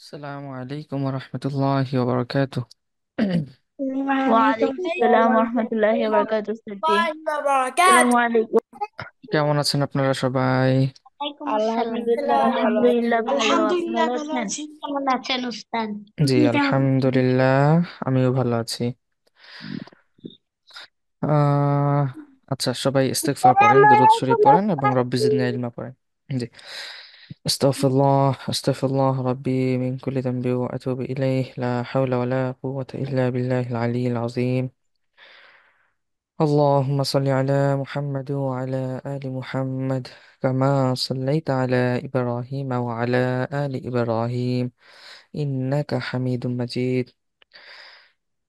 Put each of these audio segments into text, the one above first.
السلام عليكم ورحمة الله وبركاته. وعليكم السلام ورحمة الله وبركاته ستي. السلام عليكم. কেমন আছেন আপনারা সবাই? আলহামদুলিল্লাহ ভালো আছি। আলহামদুলিল্লাহ ভালো। আপনি আলহামদুলিল্লাহ ভালো ভালো আছেন? আছি। কেমন আছেন উস্তাদ? জি আপনি কেমন আছেন? আলহামদুলিল্লাহ, আমিও ভালো আছি। আহ আচ্ছা, সবাই ইস্তিগফার পড়েন, দুরূদ শরীফ পড়েন এবং রব্বি জিদনি ইলমা পড়েন। জি। আস্তাগফিরুল্লাহ আস্তাগফিরুল্লাহ রাব্বি মিন কুল্লি যামবি ওয়া আতুবু ইলাইহি লা হাওলা ওয়া লা কুওয়াতা ইল্লা বিল্লাহিল আলিয়্যিল আযীম। اللهم صل على محمد وعلى آل محمد كما صليت على إبراهيم وعلى آل إبراهيم إنك حميد مجيد.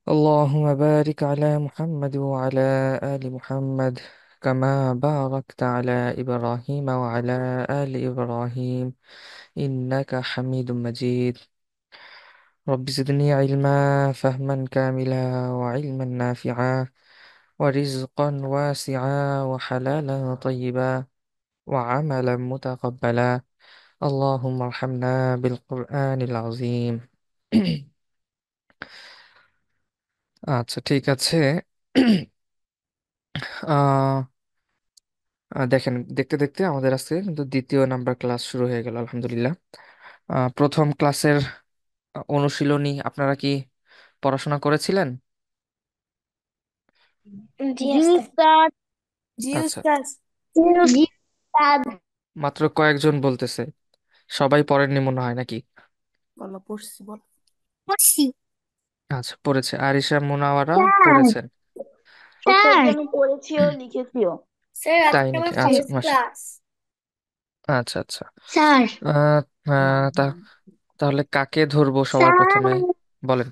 اللهم بارك على محمد وعلى آل محمد كما باركت على إبراهيم وعلى آل إبراهيم إنك حميد مجيد. رب زدني علما فهما كاملا وعلما نافعا ورزقا واسعا وحلالا طيبا وعملا متقبلا. اللهم ارحمنا بالقرآن العظيم. আচ্ছা, ঠিক আছে। আহ দেখেন, দেখতে দেখতে আমাদের আজকে কিন্তু দ্বিতীয় নাম্বার ক্লাস শুরু হয়ে গেল, আলহামদুলিল্লাহ। প্রথম ক্লাসের অনুশীলনী আপনারা কি পড়াশোনা করেছিলেন? জি জি উস্তাদ। উস্তাদ। জি আচ্ছা, উস্তাদ। জি উস্তাদ। মাত্র কয়েকজন বলতেছে, সবাই পড়েননি মনে হয় নাকি? বলো, পড়ছি বল। পড়ছি। আচ্ছা, পড়েছে। আরিশা মুনাওয়ারা স্যার, পড়েছেন? ওস্তাদ জি আমি পড়েছিও লিখেছিও। স্যার তাই আজকে নাকি? আমার আচ্ছা, ফার্স্ট মাসা। ক্লাস। আচ্ছা আচ্ছা। স্যার, আহ, তাহলে কাকে ধরবো সবার স্যার, প্রথমে? বলেন।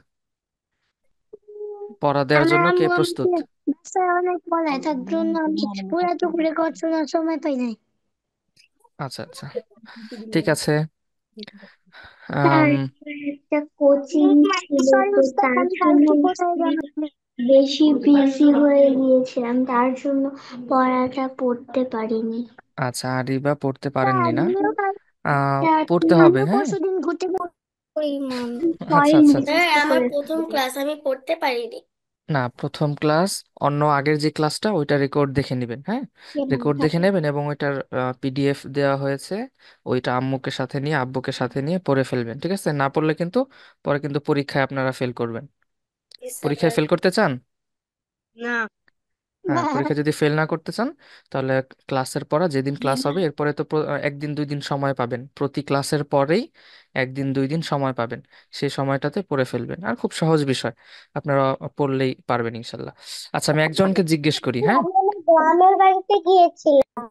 পড়া দেওয়ার আমার জন্য কে আম্মু প্রস্তুত? আমাকে বাসায় অনেক পড়ায়, তার জন্য আমি পুরা দুপুরে করার সময় পাই নাই। আচ্ছা আচ্ছা, ঠিক আছে। স্যার, আম, একটা কোচিং ছিল, সরি তো উস্তাদ, তার আমি জন্য কালকে কোথায় গেলাম? বেশি বিজি হয়ে গিয়েছিলাম, তার জন্য পড়াটা পড়তে পারিনি। আচ্ছা, আরিবা পড়তে স্যার, পারেননি না? আমিও পড়তে হবে, আমিও হ্যাঁ। পরশুদিন ঘুরতে পরিমাণ আচ্ছা সরি আচ্ছা মিস আচ্ছা। হ্যাঁ, আমার করে প্রথম ফেলছি। ক্লাস, আমি পড়তে পারিনি। না, প্রথম ক্লাস অন্য আগের যে ক্লাসটা ওইটা রেকর্ড দেখে নেবেন, হ্যাঁ। রেকর্ড দেখে নেবেন এবং ওইটার পিডিএফ দেওয়া হয়েছে, ওইটা আম্মুকে সাথে নিয়ে আব্বুকে সাথে নিয়ে পড়ে ফেলবেন, ঠিক আছে? না পড়লে কিন্তু পরে কিন্তু পরীক্ষায় আপনারা ফেল করবেন। জি পরীক্ষায় স্যার। ফেল করতে চান? না। হ্যাঁ, পরীক্ষা যদি ফেল না করতে চান তাহলে ক্লাসের পড়া যেদিন ক্লাস হবে এরপরে তো একদিন দুই দিন সময় পাবেন, প্রতি ক্লাসের পরেই একদিন দুই দিন সময় পাবেন। সেই সময়টাতে পড়ে ফেলবেন, আর খুব সহজ বিষয়, আপনারা পড়লেই পারবেন ইনশাল্লাহ। আচ্ছা, আমি একজনকে জিজ্ঞেস করি, হ্যাঁ। আমি আমার গ্রামের বাড়িতে গিয়েছিলাম।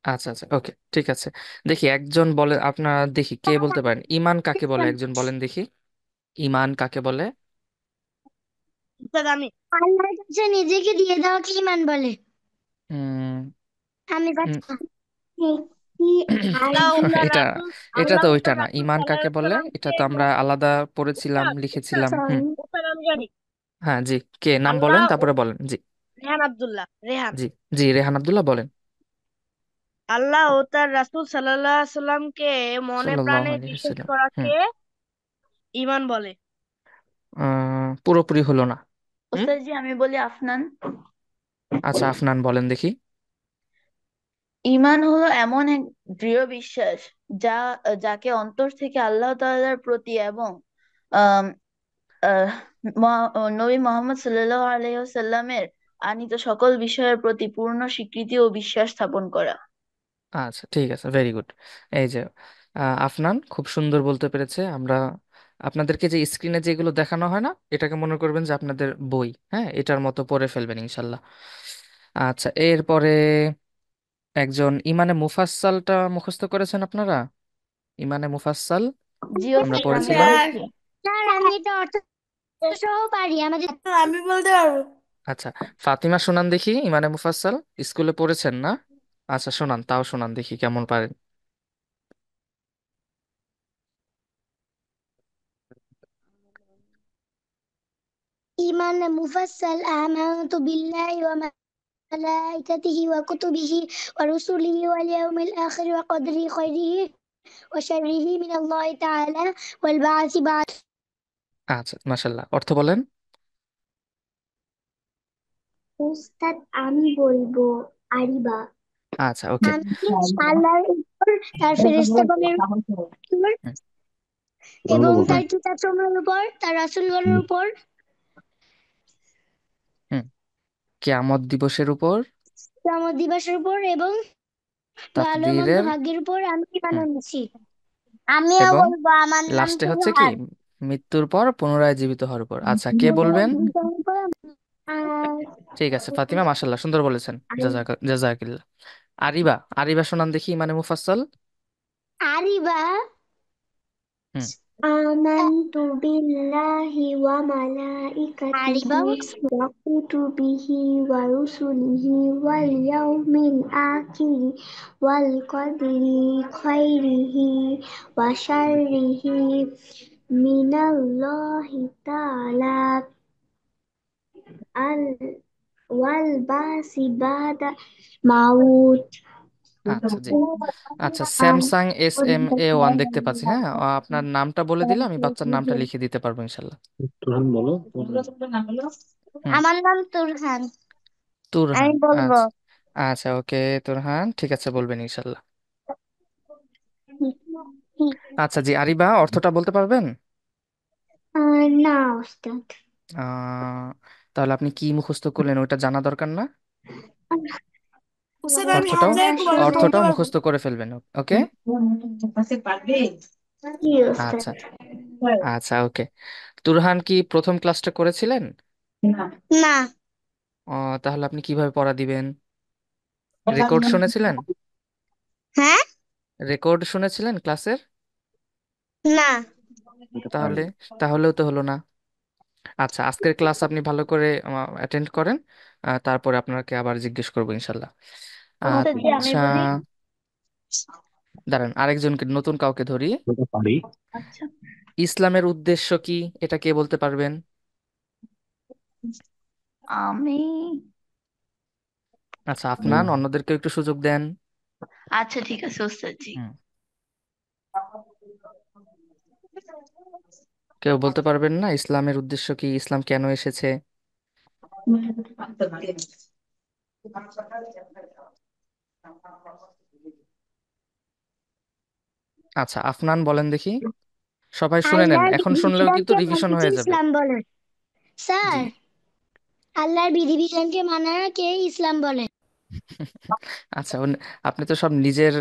আচ্ছা আচ্ছা, ওকে, ঠিক আছে। দেখি একজন বলে, আপনারা দেখি কে বলতে পারেন ইমান কাকে বলে, একজন বলেন দেখি। ইমান কাকে বলে? উস্তাদ আমি। আল্লাহর কাছে নিজেকে দিয়ে দেওয়াকে ঈমান বলে। উম আমি উম, পাচ্ছি কি আল্লাহ ও তার এটা রাসূল, এটা আল্লাহ তো ও ওইটা তার না, রাসূল ইমান কাকে সাল্লাল্লাহু আলাইহি বলে এটা সাল্লামকে। তো আমরা আলাদা পড়েছিলাম, উস্তাদ, লিখেছিলাম। হুম। উস্তাদ আমি জানি। হ্যাঁ, জি। কে নাম বলেন, আল্লাহ ও তারপরে বলেন, জি। রেহান আব্দুল্লাহ, রেহান। জি। জি, রেহান আব্দুল্লাহ বলেন। আল্লাহ ও তার রাসূল সাল্লাল্লাহু আলাইহি সাল্লামকে মনে সাল্লাল্লাহু প্রাণে আলাইহি বিশ্বাস ওয়াসাল্লাম। হুম। করাকে ঈমান বলে। পুরোপুরি হলো না। হুম। ওস্তাদ জি আমি বলি আফনান। আচ্ছা, আফনান বলেন দেখি। ঈমান হলো এমন এক দৃঢ় বিশ্বাস যা যাকে অন্তর থেকে আল্লাহ তাআলার প্রতি এবং আম, আহ, নবী মোহাম্মদ সাল্লাল্লাহু আলাইহি ওয়াসাল্লামের আনিত সকল বিষয়ের প্রতি পূর্ণ স্বীকৃতি ও বিশ্বাস স্থাপন করা। আচ্ছা, ঠিক আছে, ভেরি গুড। এই যে আফনান খুব সুন্দর বলতে পেরেছে। আমরা আপনাদেরকে যে স্ক্রিনে যেগুলো দেখানো হয় না, এটাকে মনে করবেন যে আপনাদের বই, হ্যাঁ, এটার মতো পড়ে ফেলবেন ইনশাল্লাহ। আচ্ছা, এরপরে একজন ইমানে মুফাসসালটা মুখস্থ করেছেন আপনারা? ইমানে মুফাসসাল জি আমরা ওস্তাদ আমি পড়েছিলাম। স্যার, পড়েছি। স্যার, আমি এটা অর্থ সহ পারি আমাদের। আমি বলতে পারবো। আচ্ছা, ফাতিমা শোনান দেখি ইমানে মুফাসসাল। স্কুলে পড়েছেন না? আচ্ছা, শোনান, তাও শোনান দেখি কেমন পারেন। ঈমান মুফাসসাল আমানতু বিল্লাহি ওয়া মালাইকাতিহি ওয়া কুতুবিহি ওয়া রুসুলিহি ওয়াল ইয়াউমিল আখির ওয়া কদরি খাইরিহি وشره من الله تعالى والبعث بعد. আচ্ছা, মাশাল্লাহ, অর্থ বলেন। উস্তাদ আমি বলবো আরিবা আচ্ছা, ওকে। মানে আল্লাহর উপর, তার ফেরেশতাগণের উপর এবং তার কিতাবসমূহের উপর, তার রাসূলগণের উপর, হুম। কিয়ামত দিবসের উপর, কিয়ামত দিবসের উপর এবং ভালো মন্দ তাকদীরের। ভাগ্যের উপর আমি ঈমান হুম। এনেছি। আমিও এবং বলবো, আমার নাম লাস্টে হচ্ছে কি, তুরহান। মৃত্যুর পর পুনরায় জীবিত হওয়ার উপর। আচ্ছা, কে বলবেন? আর ঠিক আছে, ফাতিমা, মাশাল্লাহ, সুন্দর বলেছেন। জাজাকিল্লাহ। আরিবা, আরিবা শোনান দেখি, মানে মুফাসসাল। আরিবা হুম। آمنت بالله وملائكته وكتبه ورسله واليوم الآخر والقدر خيره وشره من الله تعالى والبعث بعد موت. আচ্ছা, জি। আচ্ছা, স্যামসাং SMA1 দেখতে পাচ্ছি, হ্যাঁ। আপনার নামটা বলে দিলে আমি বাচ্চার নামটা লিখে দিতে পারবো ইনশাল্লাহ। তুরহান বলো। হুম। আমার নাম তুরহান, আমি তুরহান। বলবো। আচ্ছা। আচ্ছা, ওকে, তুরহান, ঠিক আছে, বলবেন ইনশাল্লাহ। আচ্ছা, জি, আরিবা অর্থটা বলতে পারবেন? না ওস্তাদ। আহ তাহলে আপনি কি মুখস্থ করলেন, ওইটা জানা দরকার না? স্যার আমি অর্থটাও, হামজা একটু বলতে অর্থটাও পারবো? মুখস্থ করে ফেলবেন। ওকে। জি ওস্তাদ। আচ্ছা। আচ্ছা, ওকে। তুরহান কি প্রথম ক্লাসটা করেছিলেন? না। তাহলে আপনি কিভাবে পড়া দিবেন? রেকর্ড শুনেছিলেন? হ্যাঁ। রেকর্ড শুনেছিলেন ক্লাসের? না। তাহলে, তাহলেও তো হলো না। আচ্ছা, আজকের ক্লাস আপনি ভালো করে অ্যাটেন্ড করেন, তারপরে আপনাকে আবার জিজ্ঞেস করবো ইনশাল্লাহ। ওস্তাদ জি আমি আচ্ছা, বলি। দাঁড়ান, আরেকজনকে, নতুন কাউকে ধরি। বলতে পারি। আচ্ছা, ইসলামের উদ্দেশ্য কি, এটা কে বলতে পারবেন? আমি। আচ্ছা, আপনার অন্যদেরকে একটু সুযোগ দেন। আচ্ছা ঠিক আছে ওস্তাদ জি। হুম। কেউ বলতে পারবেন না ইসলামের উদ্দেশ্য কি, ইসলাম কেন এসেছে? আচ্ছা, আফনান বলেন দেখি। সবাই শুনে নেন, আল্লাহর এখন শুনলেও কিন্তু বিধিবিধানকে রিভিশন মানতে হয়ে যাবে। ইসলাম বলে। জি। স্যার, আল্লাহর বিধিবিধানকে মানাকে ইসলাম বলে। আচ্ছা, আপনি তো সব নিজের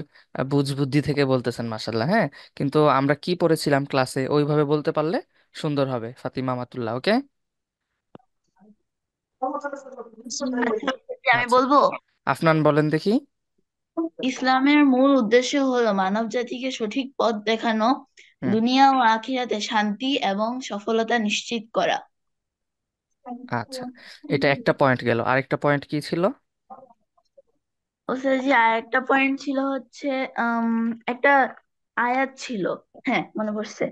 বুঝ বুদ্ধি থেকে বলতেছেন, মাশাল্লাহ, হ্যাঁ। কিন্তু আমরা কি পড়েছিলাম ক্লাসে, ওইভাবে বলতে পারলে সুন্দর হবে, ফাতিমা মাতুল্লাহ। ওকে। আচ্ছা ওস্তাদ জি, আমি আচ্ছা, বলবো। আফনান বলেন দেখি। ইসলামের মূল উদ্দেশ্য হলো মানব জাতিকে সঠিক পথ দেখানো, হুম। দুনিয়া ও আখিরাতে শান্তি এবং সফলতা নিশ্চিত করা। আচ্ছা, এটা একটা পয়েন্ট গেল, আরেকটা পয়েন্ট কি ছিল? ওস্তাদ জি আর একটা পয়েন্ট ছিল হচ্ছে আম, একটা আয়াত ছিল। হ্যাঁ মনে পড়ছে।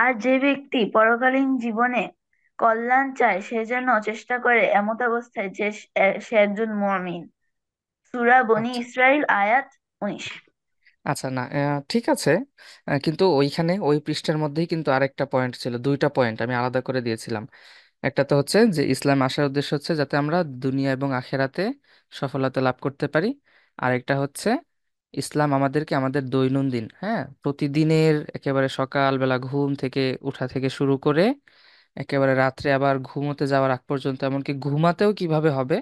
আর যে ব্যক্তি পরকালীন জীবনে কল্যাণ চায় সে যেন চেষ্টা করে এমত অবস্থায় যে সে একজন মুমিন। সূরা বনি আচ্ছা। ইসরাইল আয়াত 19। আচ্ছা, না, ঠিক আছে। কিন্তু ওইখানে ওই পৃষ্ঠার মধ্যেই কিন্তু আরেকটা পয়েন্ট ছিল, দুইটা পয়েন্ট আমি আলাদা করে দিয়েছিলাম। একটা তো হচ্ছে যে ইসলাম আসার উদ্দেশ্য হচ্ছে যাতে আমরা দুনিয়া এবং আখেরাতে সফলতা লাভ করতে পারি। আর একটা হচ্ছে ইসলাম আমাদেরকে আমাদের দৈনন্দিন, হ্যাঁ, প্রতিদিনের একেবারে সকালবেলা ঘুম থেকে উঠা থেকে শুরু করে একেবারে রাত্রে আবার ঘুমোতে যাওয়ার আগ পর্যন্ত, এমনকি ঘুমাতেও কিভাবে হবে,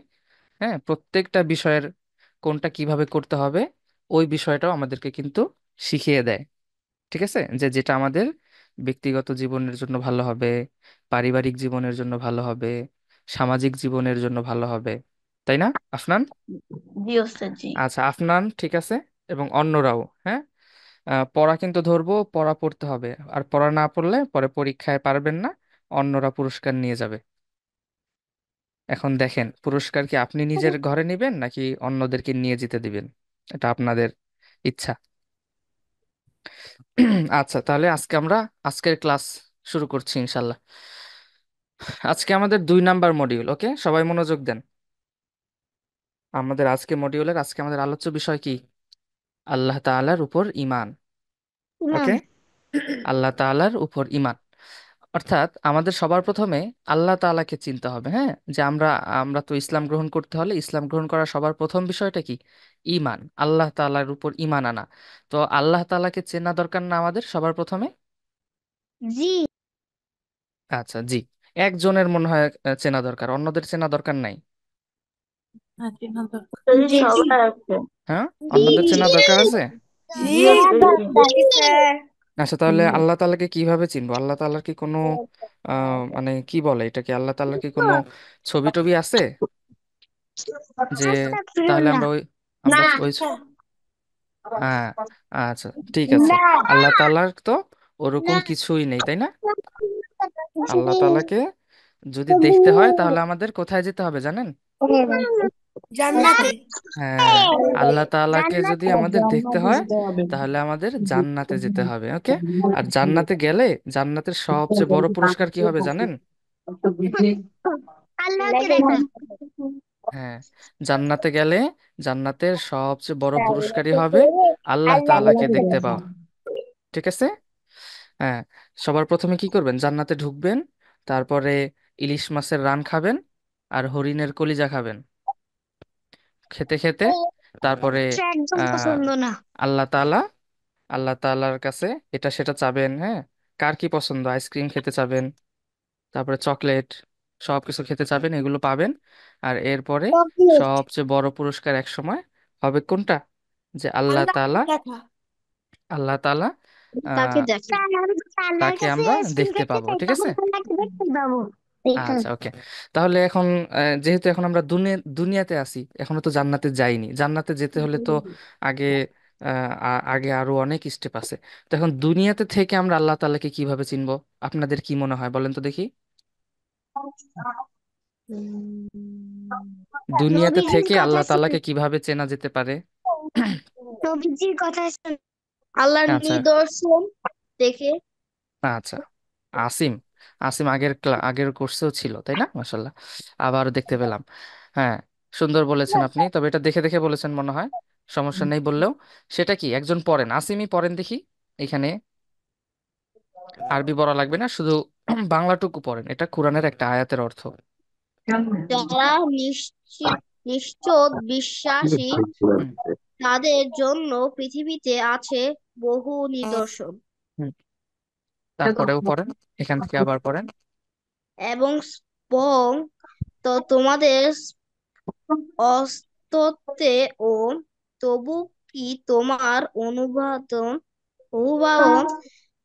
হ্যাঁ, প্রত্যেকটা বিষয়ের কোনটা কিভাবে করতে হবে, ওই বিষয়টাও আমাদেরকে কিন্তু শিখিয়ে দেয়। ঠিক আছে, যে যেটা আমাদের ব্যক্তিগত জীবনের জন্য ভালো হবে, পারিবারিক জীবনের জন্য ভালো হবে, সামাজিক জীবনের জন্য ভালো হবে। তাই না, আফনান? জি ওস্তাদ জি। আচ্ছা, আফনান, ঠিক আছে। এবং অন্যরাও, হ্যাঁ। পড়া কিন্তু ধরবো, পড়া পড়তে হবে। আর পড়া না পড়লে পরে পরীক্ষায় পারবেন না, অন্যরা পুরস্কার নিয়ে যাবে। এখন দেখেন, পুরস্কার কি আপনি নিজের ঘরে নেবেন নাকি অন্যদেরকে নিয়ে যেতে দিবেন, এটা আপনাদের ইচ্ছা। আচ্ছা, তাহলে আজকের ক্লাস শুরু করছি ইনশাল্লাহ। আজকে আমাদের 2 নাম্বার মডিউল, ওকে, সবাই মনোযোগ দেন। আজকে আমাদের আলোচ্য বিষয় কি? আল্লাহ তাআলার উপর ঈমান। ইমান। ওকে, আল্লাহ তাআলার উপর ঈমান। অর্থাৎ আমাদের সবার প্রথমে আল্লাহ তাআলাকে চিনতে হবে, হ্যাঁ, যে আমরা আমরা তো ইসলাম গ্রহণ করতে হলে ইসলাম গ্রহণ করার সবার প্রথম বিষয়টা কি? ঈমান, আল্লাহ তাআলার উপর ঈমান আনা। তো আল্লাহ তাআলাকে চেনা দরকার না আমাদের সবার প্রথমে? জি। আচ্ছা, জি। একজনের মনে হয় চেনা দরকার, অন্যদের চেনা দরকার নাই। যদি জি। সবার আছে। হ্যাঁ, জি। অন্যদের জি। চেনা দরকার আছে। জি হ্যাঁ দরকার। জি স্যার। আচ্ছা, তাহলে আল্লাহ তাআলাকে কিভাবে চিনবো? আল্লাহ তাআলার কি কোনো মানে কি বলে এটাকে, আল্লাহ তাআলার কি কোনো ছবি টবি আছে যে তাহলে আস্তাগফিরুল্লাহ। আমরা না। ওই হ্যাঁ, আচ্ছা, ঠিক আছে। না। আল্লাহ তাআলার তো ওরকম না। কিছুই নেই, তাই না? আল্লাহ জি। তাআলাকে যদি দেখতে হয় তাহলে আমাদের কোথায় যেতে হবে জানেন? জান্নাতে। হ্যাঁ, আল্লাহ তাআলাকে যদি জান্নাতে। আমাদের দেখতে হয় তাহলে আমাদের জান্নাতে যেতে হবে। ওকে, আর জান্নাতে গেলে জান্নাতের সবচেয়ে বড় পুরস্কার কি হবে জানেন? আল্লাহকে দেখা। হ্যাঁ, জান্নাতে গেলে জান্নাতের সবচেয়ে বড় পুরস্কারই হবে আল্লাহ তাআলাকে দেখতে পাওয়া। ঠিক আছে। হ্যাঁ, সবার প্রথমে কি করবেন? জান্নাতে ঢুকবেন, তারপরে ইলিশ মাছের রান খাবেন আর হরিণের কলিজা খাবেন। খেতে খেতে তারপরে এটা একদম আহ পছন্দ না। আল্লাহ তাআলা আল্লাহ তাআলার কাছে এটা সেটা চাবেন, হ্যাঁ। কার কি পছন্দ? আইসক্রিম খেতে চাবেন, তারপরে চকলেট, সব কিছু খেতে চাবেন, এগুলো পাবেন। আর এরপরে চকলেট। সবচেয়ে বড় পুরস্কার এক সময় হবে কোনটা? যে আল্লাহ আল্লাহ তাআলা দেখা। আল্লাহ তাআলা তাকে আহ দেখে। স্যার, আমি যদি আল্লাহর তাকে কাছে আমরা আইসক্রিম দেখতে খেতে পাবো, চাই ঠিক তখন আছে। তো আল্লাহকে দেখতে পাবো। ঠিক আচ্ছা, আছে। ওকে। তাহলে এখন যেহেতু এখন আমরা দুনিয়াতে আছি, এখনো তো জান্নাতে যাইনি। জান্নাতে যেতে হলে তো আগে আগে আরো অনেক স্টেপ আছে। তো এখন দুনিয়াতে থেকে আমরা আল্লাহ তাআলাকে কিভাবে চিনবো? আপনাদের কি মনে হয় বলেন তো দেখি। দুনিয়াতে নবীজির থেকে কথা আল্লাহ শুনে। তাআলাকে কিভাবে চেনা যেতে পারে? নবীজির কথা শুনে। আল্লাহর আচ্ছা, নিদর্শন দেখে। আচ্ছা। আসিম আসিম আগের কোর্সেও ছিল, তাই না? মাশাল্লাহ, আবার দেখতে পেলাম। হ্যাঁ, সুন্দর বলেছেন আপনি, তবে এটা দেখে দেখে বলেছেন মনে হয়, সমস্যা নেই বললেও। সেটা কি একজন পড়েন, আসিমই পড়েন দেখি এখানে। আরবি পড়া লাগবে না, শুধু বাংলাটুকু পড়েন, এটা কোরআনের একটা আয়াতের অর্থ। যারা নিশ্চিত নিশ্চোদ বিশ্বাসী, হুম, তাদের জন্য পৃথিবীতে আছে বহু নিদর্শন হুম। তারপরেও পড়েন, এখান থেকে আবার পড়েন। এবং স্বয়ং তো তোমাদের অস্তিত্বে ও, তবু কি তোমার অনুধাবন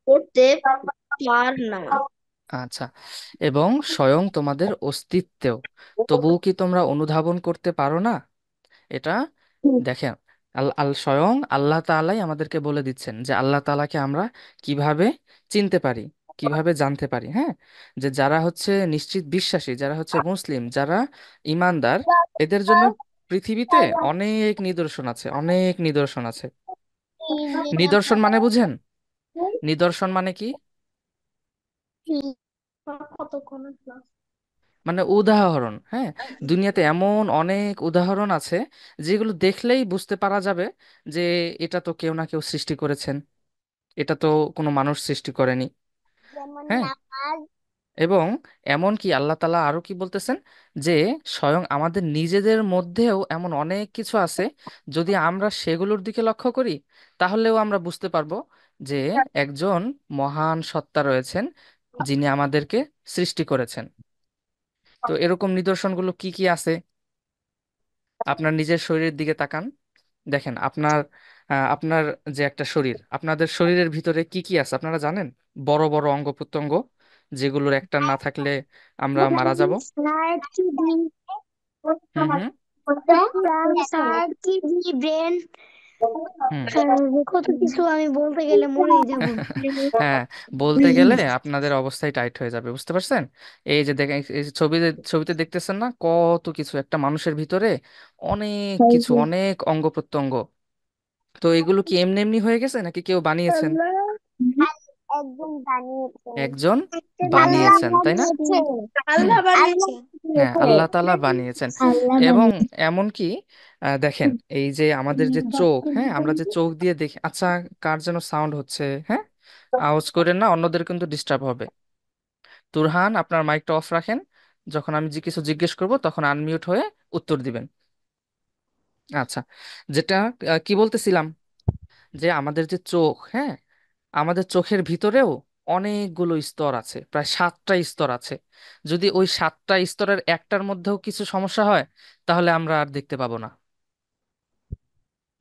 করতে পার না। আচ্ছা, এবং স্বয়ং তোমাদের অস্তিত্বেও, তবুও কি তোমরা অনুধাবন করতে পারো না? এটা দেখেন, আল আল স্বয়ং আল্লাহ তাআলাই আমাদেরকে বলে দিচ্ছেন যে আল্লাহ তাআলাকে আমরা কিভাবে চিনতে পারি, কিভাবে জানতে পারি, হ্যাঁ। যে যারা হচ্ছে নিশ্চিত বিশ্বাসী, যারা হচ্ছে মুসলিম, যারা ইমানদার, এদের জন্য পৃথিবীতে অনেক নিদর্শন আছে, অনেক নিদর্শন আছে। নিদর্শন মানে বুঝেন? নিদর্শন মানে কি? কতক্ষণ ক্লাস? মানে উদাহরণ, হ্যাঁ। দুনিয়াতে এমন অনেক উদাহরণ আছে যেগুলো দেখলেই বুঝতে পারা যাবে যে এটা তো কেউ না কেউ সৃষ্টি করেছেন, এটা তো কোনো মানুষ সৃষ্টি করেনি, যেমন হ্যাঁ। নামাজ। এবং এমন কি আল্লাহ তাআলা আরো কি বলতেছেন, যে স্বয়ং আমাদের নিজেদের মধ্যেও এমন অনেক কিছু আছে, যদি আমরা সেগুলোর দিকে লক্ষ্য করি তাহলেও আমরা বুঝতে পারবো যে একজন মহান সত্তা রয়েছেন যিনি আমাদেরকে সৃষ্টি করেছেন। তো এরকম নিদর্শনগুলো কি কি আছে? আপনার নিজের শরীরের দিকে তাকান, দেখেন আপনার আপনার যে একটা শরীর, আপনাদের শরীরের ভিতরে কি কি আছে আপনারা জানেন? বড় বড় অঙ্গ প্রত্যঙ্গ যেগুলোর একটা না থাকলে আমরা মারা যাব। Heart, kidney. হুম, হুম, হার্ট, কিডনি, ব্রেন। হুম। কত কিছু আমি বলতে গেলে মরেই যাব। হ্যাঁ, বলতে গেলে আপনাদের অবস্থাই টাইট হয়ে যাবে, বুঝতে পারছেন? এই যে দেখেন, এই যে ছবিতে ছবিতে দেখতেছেন না, কত কিছু একটা মানুষের ভিতরে, অনেক কিছু, অনেক অঙ্গ প্রত্যঙ্গ। তো এগুলো কি এমনি এমনি হয়ে গেছে নাকি কেউ বানিয়েছেন? একজন বানিয়েছেন। একজন আল্লাহ বানিয়েছেন, তাই না? বানিয়েছেন। আল্লাহ আল্লাহ বানিয়েছেন। হ্যাঁ, বানিয়েছেন। আল্লাহ তাআলা বানিয়েছেন। আল্লাহ এবং বানিয়েছেন। এমনকি দেখেন, এই যে আমাদের যে চোখ, হ্যাঁ, আমরা যে চোখ দিয়ে দেখি, আচ্ছা, কার যেন সাউন্ড হচ্ছে, হ্যাঁ, আওয়াজ করেন না, অন্যদের কিন্তু ডিস্টার্ব হবে। তুরহান, আপনার মাইকটা অফ রাখেন। যখন আমি যে কিছু জিজ্ঞেস করব তখন আনমিউট হয়ে উত্তর দিবেন। আচ্ছা, যেটা কি বলতেছিলাম, যে আমাদের যে চোখ, হ্যাঁ, আমাদের চোখের ভিতরেও অনেকগুলো স্তর আছে, প্রায় 7টা স্তর আছে। যদি ওই 7টা স্তরের একটার মধ্যেও কিছু সমস্যা হয়, তাহলে আমরা আর দেখতে পাবো না।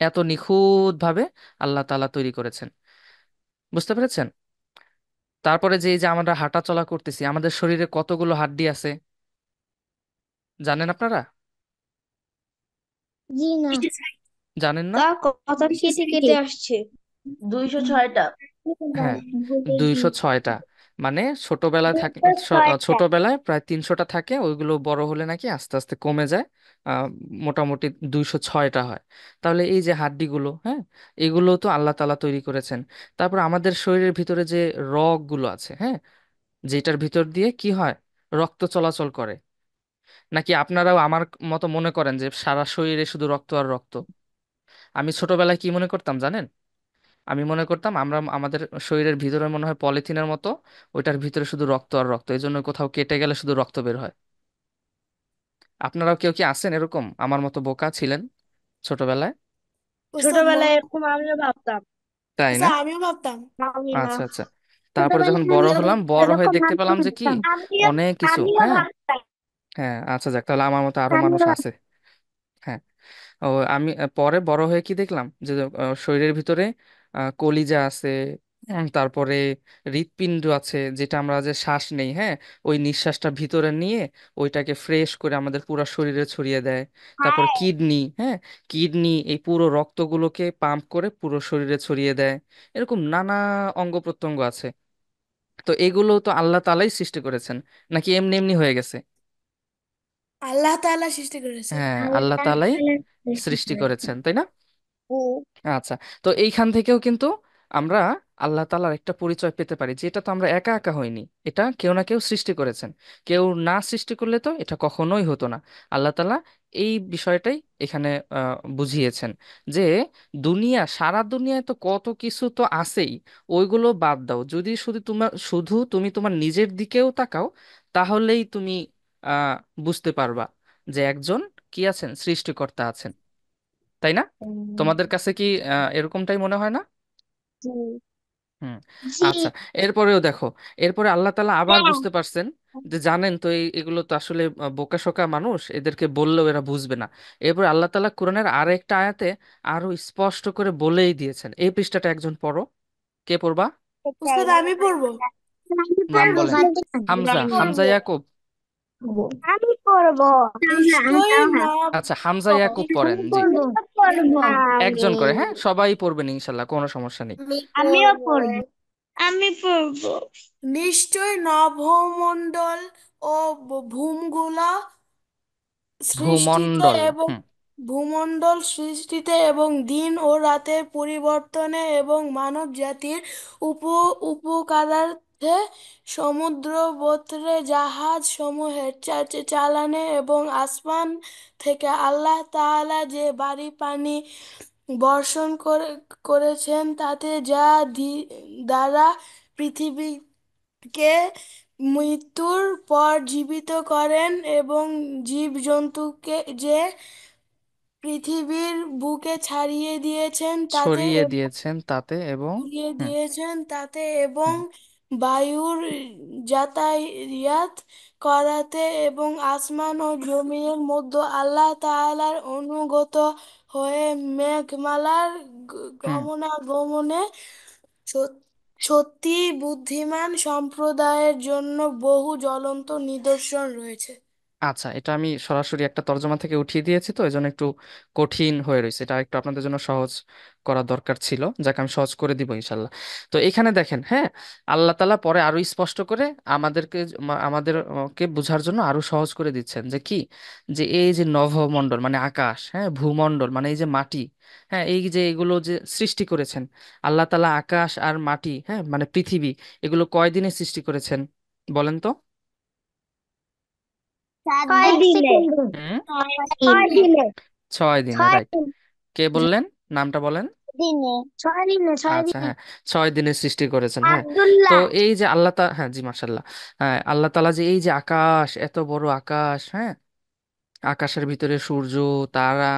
এত নিখুঁত ভাবে আল্লাহ তাআলা তৈরি করেছেন, বুঝতে পেরেছেন? তারপরে যে এই যে আমরা হাঁটা চলা করতেছি, আমাদের শরীরে কতগুলো হাড্ডি আছে জানেন আপনারা? জি না। জানেন না? তা কথা কেটে কেটে আসছে। 206টা। হ্যাঁ, 206টা। মানে ছোটবেলায় থাকে, ছোটবেলায় প্রায় 300টা থাকে, ওইগুলো বড় হলে নাকি আস্তে আস্তে কমে যায়। আহ, মোটামুটি 206টা হয়। তাহলে এই যে হাড্ডিগুলো, হ্যাঁ, এগুলো তো আল্লাহ তাআলা তৈরি করেছেন। তারপর আমাদের শরীরের ভিতরে যে রগগুলো আছে, হ্যাঁ, যেটার ভিতর দিয়ে কি হয়, রক্ত চলাচল করে। নাকি আপনারাও আমার মতো মনে করেন যে সারা শরীরে শুধু রক্ত আর রক্ত? আমি ছোটবেলায় কি মনে করতাম জানেন? আমি মনে করতাম আমরা আমাদের শরীরের ভিতরে মনে হয় পলিথিনের মতো, ওইটার ভিতরে শুধু রক্ত আর রক্ত, এই জন্য কোথাও কেটে গেলে শুধু রক্ত বের হয়। আপনারাও কেউ কি আছেন এরকম আমার মতো বোকা ছিলেন ছোটবেলায়? ছোটবেলায় এরকম আমিও ভাবতাম। তাই না? আমিও ভাবতাম। আমি না। আচ্ছা, আচ্ছা। তারপরে যখন ছোটবেলায় বড় আমিও হলাম, বড় হয়ে এরকম দেখতে ভাবতে পেলাম যে কি পারতাম। অনেক কিছু, আমিও হ্যাঁ। ভাবতাম। হ্যাঁ, আচ্ছা, যাক, তাহলে আমার মতো আরো মানুষ আমিও আছে। হ্যাঁ। ও, আমি পরে বড় হয়ে কি দেখলাম, যে শরীরের ভিতরে কলিজা আছে, তারপরে হৃৎপিণ্ড আছে, যেটা আমরা যে শ্বাস নেই, হ্যাঁ, ওই নিঃশ্বাসটা ভিতরে নিয়ে ওইটাকে ফ্রেশ করে আমাদের পুরো শরীরে ছড়িয়ে দেয়। তারপরে ভাবতাম। কিডনি, হ্যাঁ, কিডনি এই পুরো রক্তগুলোকে পাম্প করে পুরো শরীরে ছড়িয়ে দেয়। এরকম নানা অঙ্গ প্রত্যঙ্গ আছে। তো এগুলো তো আল্লাহ তাআলাই সৃষ্টি করেছেন, নাকি এমনি এমনি হয়ে গেছে? আল্লাহ তাআলা সৃষ্টি করেছেন। হ্যাঁ, আল্লাহ আল্লাহ তাআলাই তাআলা সৃষ্টি সৃষ্টি করেছেন। করেছেন, তাই না? হুম। আচ্ছা, তো এইখান থেকেও কিন্তু আমরা আল্লাহ তাআলার একটা পরিচয় পেতে পারি, যে এটা তো আমরা একা একা হইনি, এটা কেউ না কেউ সৃষ্টি করেছেন। কেউ না সৃষ্টি করলে তো এটা কখনোই হতো না। আল্লাহ তাআলা এই বিষয়টাই এখানে বুঝিয়েছেন, যে সারা দুনিয়ায় তো কত কিছু তো আছেই, ওইগুলো বাদ দাও, যদি তুমি তোমার নিজের দিকেও তাকাও, তাহলেই তুমি আহ বুঝতে পারবা যে একজন কি আছেন, সৃষ্টিকর্তা আছেন, তাই না? তোমাদের কাছে কি এরকমটাই মনে হয় না? জি। হুম। জি। আচ্ছা, এরপরেও দেখো, এরপরে আল্লাহ তাআলা আবার হ্যাঁ। বুঝতে পারছেন, যে জানেন তো এগুলো তো আসলে বোকাশোকা মানুষ, এদেরকে বললেও এরা বুঝবে না। এরপর আল্লাহ তাআলা কোরআনের আরেকটা আয়াতে আরো স্পষ্ট করে বলেই দিয়েছেন। এই পৃষ্ঠাটা একজন পড়ো। কে পড়বা? সেটাই। উস্তাদ আমি পড়বো। আমি নাম পড়বো বলেন। বাদ- হামজা, আমি হামজা পড়বো। ইয়াকুব। আমি পড়বো। নিশ্চয়ই না। আচ্ছা, হামজা ইয়াকুব পড়েন, আমি জি। পড়বো। পড়বো। আমি একজন করে, হ্যাঁ, সবাই পড়বেন ইনশাল্লাহ, কোনো সমস্যা নেই। আমিও পড়বো। আমি পড়বো। নিশ্চয় নভমণ্ডল ও ভূমগুলা সৃষ্টিতে ভূমণ্ডল। এবং হুম। ভূমণ্ডল সৃষ্টিতে এবং দিন ও রাতের পরিবর্তনে এবং মানব জাতির উপ উপকারার্থে সমুদ্র বৎরে জাহাজ সমূহের চালানে এবং আসমান থেকে আল্লাহ তাআলা যে বাড়ি পানি বর্ষণ করেছেন, তাতে যা দ্বারা পৃথিবীকে মৃত্যুর পর জীবিত করেন এবং জীবজন্তুকে যে পৃথিবীর বুকে ছাড়িয়ে দিয়েছেন তাতে ছড়িয়ে দিয়েছেন তাতে, এবং ছড়িয়ে হুম, দিয়েছেন তাতে এবং হুম, বায়ুর যাতায়াত করাতে এবং আসমান ও জমিনের মধ্যে আল্লাহ তাআলার অনুগত হয়ে মেঘমালার হুম। গমনাগমনে সত- সত্যি বুদ্ধিমান সম্প্রদায়ের জন্য বহু জ্বলন্ত নিদর্শন রয়েছে। আচ্ছা, এটা আমি সরাসরি একটা তর্জমা থেকে উঠিয়ে দিয়েছি, তো এই জন্য একটু কঠিন হয়ে রয়েছে, এটা একটু আপনাদের জন্য সহজ করা দরকার ছিল, যাকে আমি সহজ করে দিব ইনশাল্লাহ। তো এখানে দেখেন, হ্যাঁ, আল্লাহ তাআলা পরে আরো স্পষ্ট করে আমাদেরকে আমাদেরকে বোঝার জন্য আরো সহজ করে দিচ্ছেন যে কি, যে এই যে নভমণ্ডল মানে আকাশ, হ্যাঁ, ভূমণ্ডল মানে এই যে মাটি, হ্যাঁ, এই যে এগুলো যে সৃষ্টি করেছেন আল্লাহ তাআলা, আকাশ আর মাটি, হ্যাঁ, মানে পৃথিবী, এগুলো কয়দিনে সৃষ্টি করেছেন বলেন তো? 4 দিনে। হুম, 6 দিনে। 6 দিনে, ছয় রাইট। কে বললেন? নামটা বলেন। দিনে। 6 দিনে। ছয় আচ্ছা, দিনে হ্যাঁ, 6 দিনে সৃষ্টি করেছেন, হ্যাঁ। তো আব্দুল্লাহ। এই যে আল্লাহ তা, হ্যাঁ, জি, মাশাল্লাহ। হ্যাঁ, আল্লাহ তাআলা যে এই যে আকাশ, এত বড় আকাশ, হ্যাঁ, আকাশের ভিতরে সূর্য, তারা,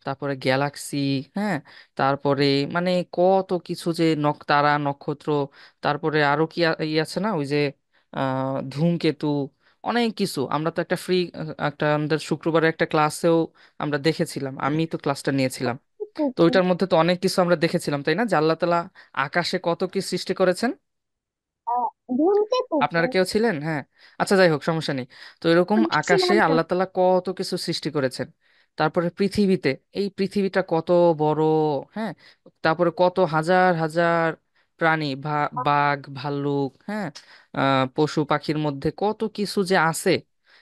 তারপরে গ্যালাক্সি, হ্যাঁ, তারপরে মানে কত কিছু যে তারা, নক্ষত্র, তারপরে আরো কি ই আছে না, ওই যে ধূমকেতু, অনেক কিছু। আমরা তো একটা একটা আমাদের শুক্রবারে একটা ক্লাসেও আমরা দেখেছিলাম, আমি তো ক্লাসটা নিয়েছিলাম। তো ওইটার মধ্যে তো অনেক কিছু আমরা দেখেছিলাম, তাই না, যে আল্লাহ তাআলা আকাশে কত কি সৃষ্টি করেছেন। ধূমকেতু। আপনারা কেউ ছিলেন? হ্যাঁ। আচ্ছা, যাই হোক, সমস্যা নেই। তো এরকম আমি আকাশে ছিলাম না। আল্লাহ তাআলা কত কিছু সৃষ্টি করেছেন। তারপরে পৃথিবীতে, এই পৃথিবীটা কত বড়, হ্যাঁ, তারপরে কত হাজার হাজার প্রাণী, বাঘ, ভাল্লুক, হ্যাঁ, পশু পাখির মধ্যে কত কিছু যে আছে,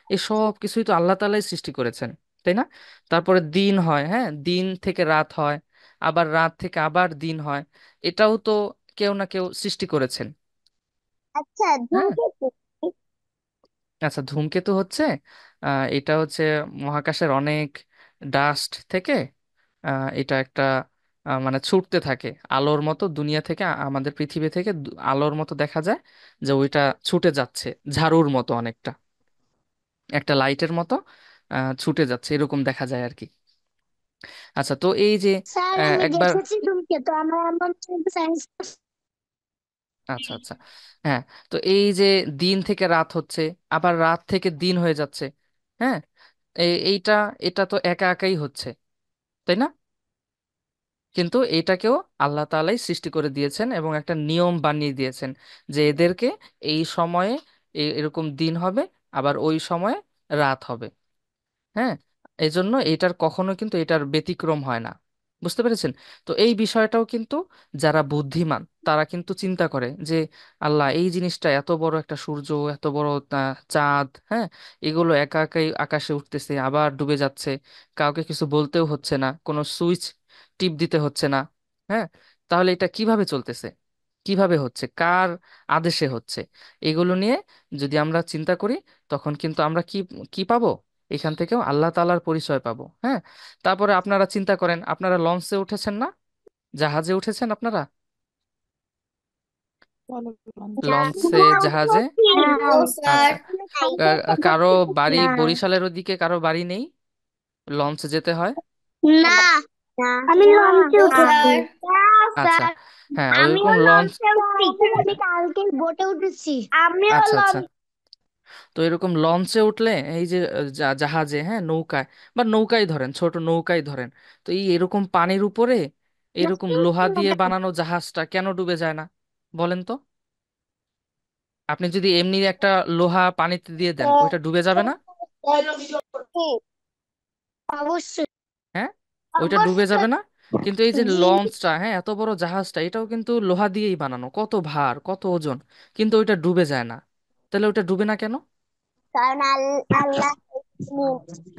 এই সব কিছুই তো আল্লাহ তাআলাই সৃষ্টি করেছেন, তাই না? তারপরে দিন হয়, হ্যাঁ, দিন থেকে রাত হয়, আবার রাত থেকে আবার দিন হয়, এটাও তো কেউ না কেউ সৃষ্টি করেছেন। আচ্ছা, হ্যাঁ। ধূমকেতু। আচ্ছা, ধূমকেতু হচ্ছে, এটা হচ্ছে মহাকাশের অনেক ডাস্ট থেকে, এটা একটা মানে ছুটতে থাকে আলোর মতো দুনিয়া থেকে, আমাদের পৃথিবী থেকে আলোর মতো দেখা যায়, যে ওইটা ছুটে যাচ্ছে ঝাড়ুর মতো অনেকটা, একটা লাইটের মতো ছুটে যাচ্ছে, এরকম দেখা যায় আর কি। আচ্ছা, তো এই যে স্যার, আমি একবার, দেখেছি ধূমকেতু। আমার আম্মা সায়েন্স। আচ্ছা, আচ্ছা, হ্যাঁ, তো এই যে দিন থেকে রাত হচ্ছে, আবার রাত থেকে দিন হয়ে যাচ্ছে, হ্যাঁ, এইটা, এটা তো একা একাই হচ্ছে, তাই না? কিন্তু এটাকেও আল্লাহ তাআলাই সৃষ্টি করে দিয়েছেন এবং একটা নিয়ম বানিয়ে দিয়েছেন, যে এদেরকে এই সময়ে এরকম দিন হবে, আবার ওই সময়ে রাত হবে, হ্যাঁ, এই জন্য এটার কখনো কিন্তু এটার ব্যতিক্রম হয় না। বুঝতে পেরেছেন? তো এই বিষয়টাও কিন্তু যারা বুদ্ধিমান তারা কিন্তু চিন্তা করে যে আল্লাহ, এই জিনিসটা এত বড় একটা সূর্য, এত বড় চাঁদ, হ্যাঁ, এগুলো একা একাই আকাশে উঠতেছে আবার ডুবে যাচ্ছে, কাউকে কিছু বলতেও হচ্ছে না, কোনো সুইচ টিপ দিতে হচ্ছে না, হ্যাঁ, তাহলে এটা কিভাবে চলতেছে, কিভাবে হচ্ছে, কার আদেশে হচ্ছে, এগুলো নিয়ে যদি আমরা চিন্তা করি, তখন কিন্তু আমরা কি কি পাবো, এখান থেকেও আল্লাহ তাআলার পরিচয় পাবো, হ্যাঁ। তারপরে আপনারা চিন্তা করেন, আপনারা লঞ্চে উঠেছেন না, জাহাজে উঠেছেন আপনারা, লঞ্চে, জাহাজে। আচ্ছা, কারো বাড়ি না। বরিশালের ওদিকে, কারো বাড়ি নেই, লঞ্চে যেতে হয়। না, আমি লঞ্চে উঠেছি। আচ্ছা, হ্যাঁ, আমিও ওইরকম লঞ্চ। লঞ্চে উঠছি। আমি কালকে বোটে উঠেছি। আমিও আচ্ছা, আচ্ছা, লঞ্চ। তো এরকম লঞ্চে উঠলে এই যে জাহাজে, হ্যাঁ, নৌকায়, বা নৌকায় ধরেন, ছোট নৌকায় ধরেন, তো এই এরকম পানির উপরে এরকম লোহা দিয়ে বানানো জাহাজটা কেন ডুবে যায় না বলেন তো? আপনি যদি এমনি একটা লোহা পানিতে দিয়ে দেন, ওইটা ডুবে যাবে না? অবশ্যই। হ্যাঁ, ওইটা ডুবে যাবে অবশ্যই। না? কিন্তু এই যে জি। লঞ্চটা, হ্যাঁ, এত বড় জাহাজটা, এটাও কিন্তু লোহা দিয়েই বানানো, কত ভার, কত ওজন, কিন্তু ওইটা ডুবে যায় না। তাহলে ওইটা ডুবে না কেন? কারণ আল্লাহ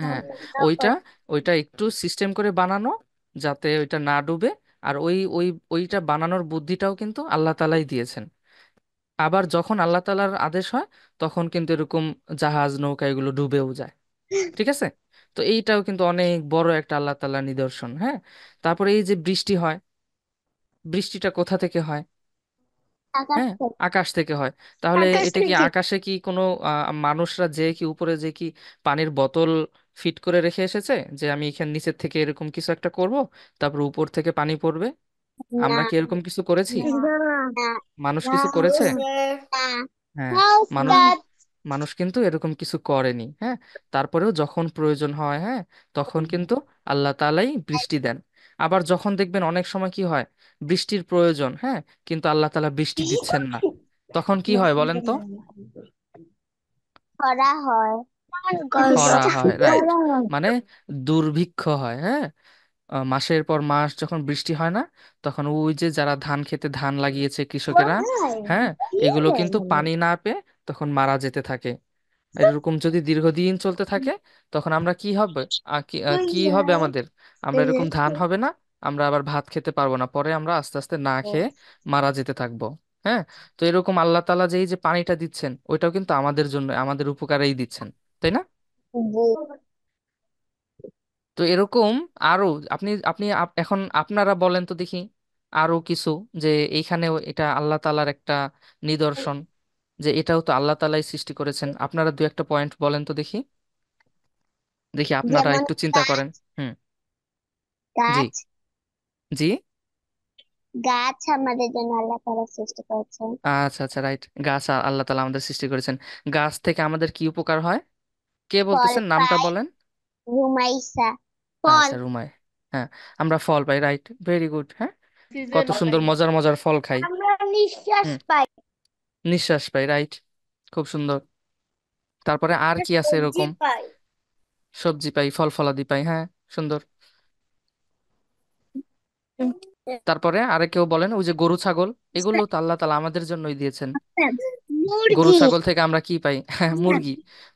হ্যাঁ, ওইটা ওইটা একটু সিস্টেম করে বানানো, যাতে ওইটা না ডুবে। আর ওই ওই ওইটা বানানোর বুদ্ধিটাও কিন্তু আল্লাহ তাআলাই দিয়েছেন। আবার যখন আল্লাহ তাআলার আদেশ হয়, তখন কিন্তু এরকম জাহাজ, নৌকা এগুলো ডুবেও যায়। ঠিক আছে? তো এইটাও কিন্তু অনেক বড় একটা আল্লাহ তাআলার নিদর্শন, হ্যাঁ। তারপরে এই যে বৃষ্টি হয়, বৃষ্টিটা কোথা থেকে হয়? আকাশ হ্যাঁ, থেকে। আকাশ থেকে হয়। তাহলে আকাশ এটা কি থেকে। আকাশে কি কোনো মানুষরা যে কি উপরে যে কি পানির বোতল ফিট করে রেখে এসেছে, যে আমি এখানে নিচের থেকে এরকম কিছু একটা করব, তারপর উপর থেকে পানি পড়বে? না, আমরা কি এরকম কিছু করেছি? না, না, মানুষ না, কিছু করেছে? না, হ্যাঁ, না, মানুষ উস্তাদ। মানুষ কিন্তু এরকম কিছু করেনি, হ্যাঁ। তারপরেও যখন প্রয়োজন হয়, হ্যাঁ, তখন কিন্তু আল্লাহ তাআলাই বৃষ্টি দেন। আবার যখন দেখবেন অনেক সময় কি হয়, বৃষ্টির প্রয়োজন, হ্যাঁ, কিন্তু আল্লাহ তাআলা বৃষ্টি দিচ্ছেন না, তখন কি হয় বলেন তো? খরা হয়। খরা হয়, রাইট। খরা হয়। মানে দুর্ভিক্ষ হয়, হ্যাঁ। মাসের পর মাস যখন বৃষ্টি হয় না, তখন ওই যে যারা ধান খেতে ধান লাগিয়েছে কৃষকেরা, হ্যাঁ, এগুলো কিন্তু পানি না পেয়ে তখন মারা যেতে থাকে। এরকম যদি দীর্ঘদিন চলতে থাকে, তখন আমরা কি হবে, কি হবে আমাদের, আমরা এরকম ধান হবে না, আমরা আবার ভাত খেতে পারবো না, পরে আমরা আস্তে আস্তে না খেয়ে মারা যেতে থাকবো। হ্যাঁ। তো এরকম আল্লাহ তাআলা যে এই যে পানিটা দিচ্ছেন, ওইটাও কিন্তু আমাদের জন্য, আমাদের উপকারেই দিচ্ছেন, তাই না? তো এরকম আরো, আপনি আপনি এখন আপনারা বলেন তো দেখি আরো কিছু, যে এইখানেও এটা আল্লাহ তাআলার একটা নিদর্শন, যে এটাও তো আল্লাহ তাআলাই সৃষ্টি করেছেন। আপনারা দু একটা পয়েন্ট বলেন তো দেখি, দেখি আপনারা যেমন একটু চিন্তা করেন। গাছ। হুম। জি। গাছ জি। গাছ আমাদের জন্য আল্লাহ তাআলা সৃষ্টি করেছেন। আচ্ছা আচ্ছা, রাইট। গাছ আল্লাহ তাআলা আমাদের সৃষ্টি করেছেন। গাছ থেকে আমাদের কি উপকার হয়? কে ফল বলতেছেন, নামটা পাই, বলেন। রুমাইসা। ফল। আচ্ছা, রুমায়। হ্যাঁ, আমরা ফল পাই, রাইট, ভেরি গুড। হ্যাঁ, কত অক্সিজেন সুন্দর পাই। মজার মজার ফল খাই। আমরা নিঃশ্বাস হুম। পাই। নিঃশ্বাস পাই, রাইট, খুব সুন্দর। তারপরে আর আমরা কি আছে সবজি এরকম? পাই। সবজি পাই, ফল ফলাদি পাই, হ্যাঁ, সুন্দর। তারপরে আরে কেউ বলেন, ওই যে গরু ছাগল, এগুলো তো আল্লাহ তাআলা আমাদের জন্যই দিয়েছেন। গরু মুরগি। ছাগল থেকে আমরা কি পাই? হ্যাঁ, মুরগি।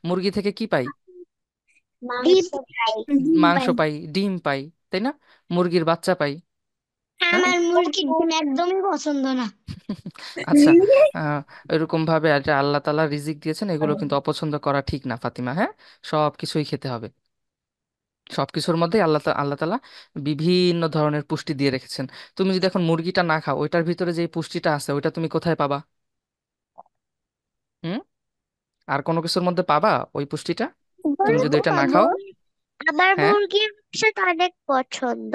মুরগি থেকে কি পাই? মাংস পাই। ডিম মাংস পাই। পাই, ডিম পাই, তাই না? মুরগির বাচ্চা পাই। হ্যাঁ। আমার মুরগির ডিম একদমই পছন্দ না। আচ্ছা। এরকম ভাবে এটা আল্লাহ তাআলা রিজিক দিয়েছেন, এগুলো কিন্তু অপছন্দ করা ঠিক না ফাতিমা, হ্যাঁ। সব কিছুই খেতে হবে। সবকিছুর মধ্যে আল্লাহ তাআলা বিভিন্ন ধরনের পুষ্টি দিয়ে রেখেছেন। তুমি যদি এখন মুরগিটা না খাও, ওইটার ভিতরে যে পুষ্টিটা আছে ওইটা তুমি কোথায় পাবা? হুম। আর কোনো কিছুর মধ্যে পাবা ওই পুষ্টিটা, তুমি যদি বলতে ওইটা না পারবো। খাও? আমার হ্যাঁ। মুরগির মাংসটা অনেক পছন্দ।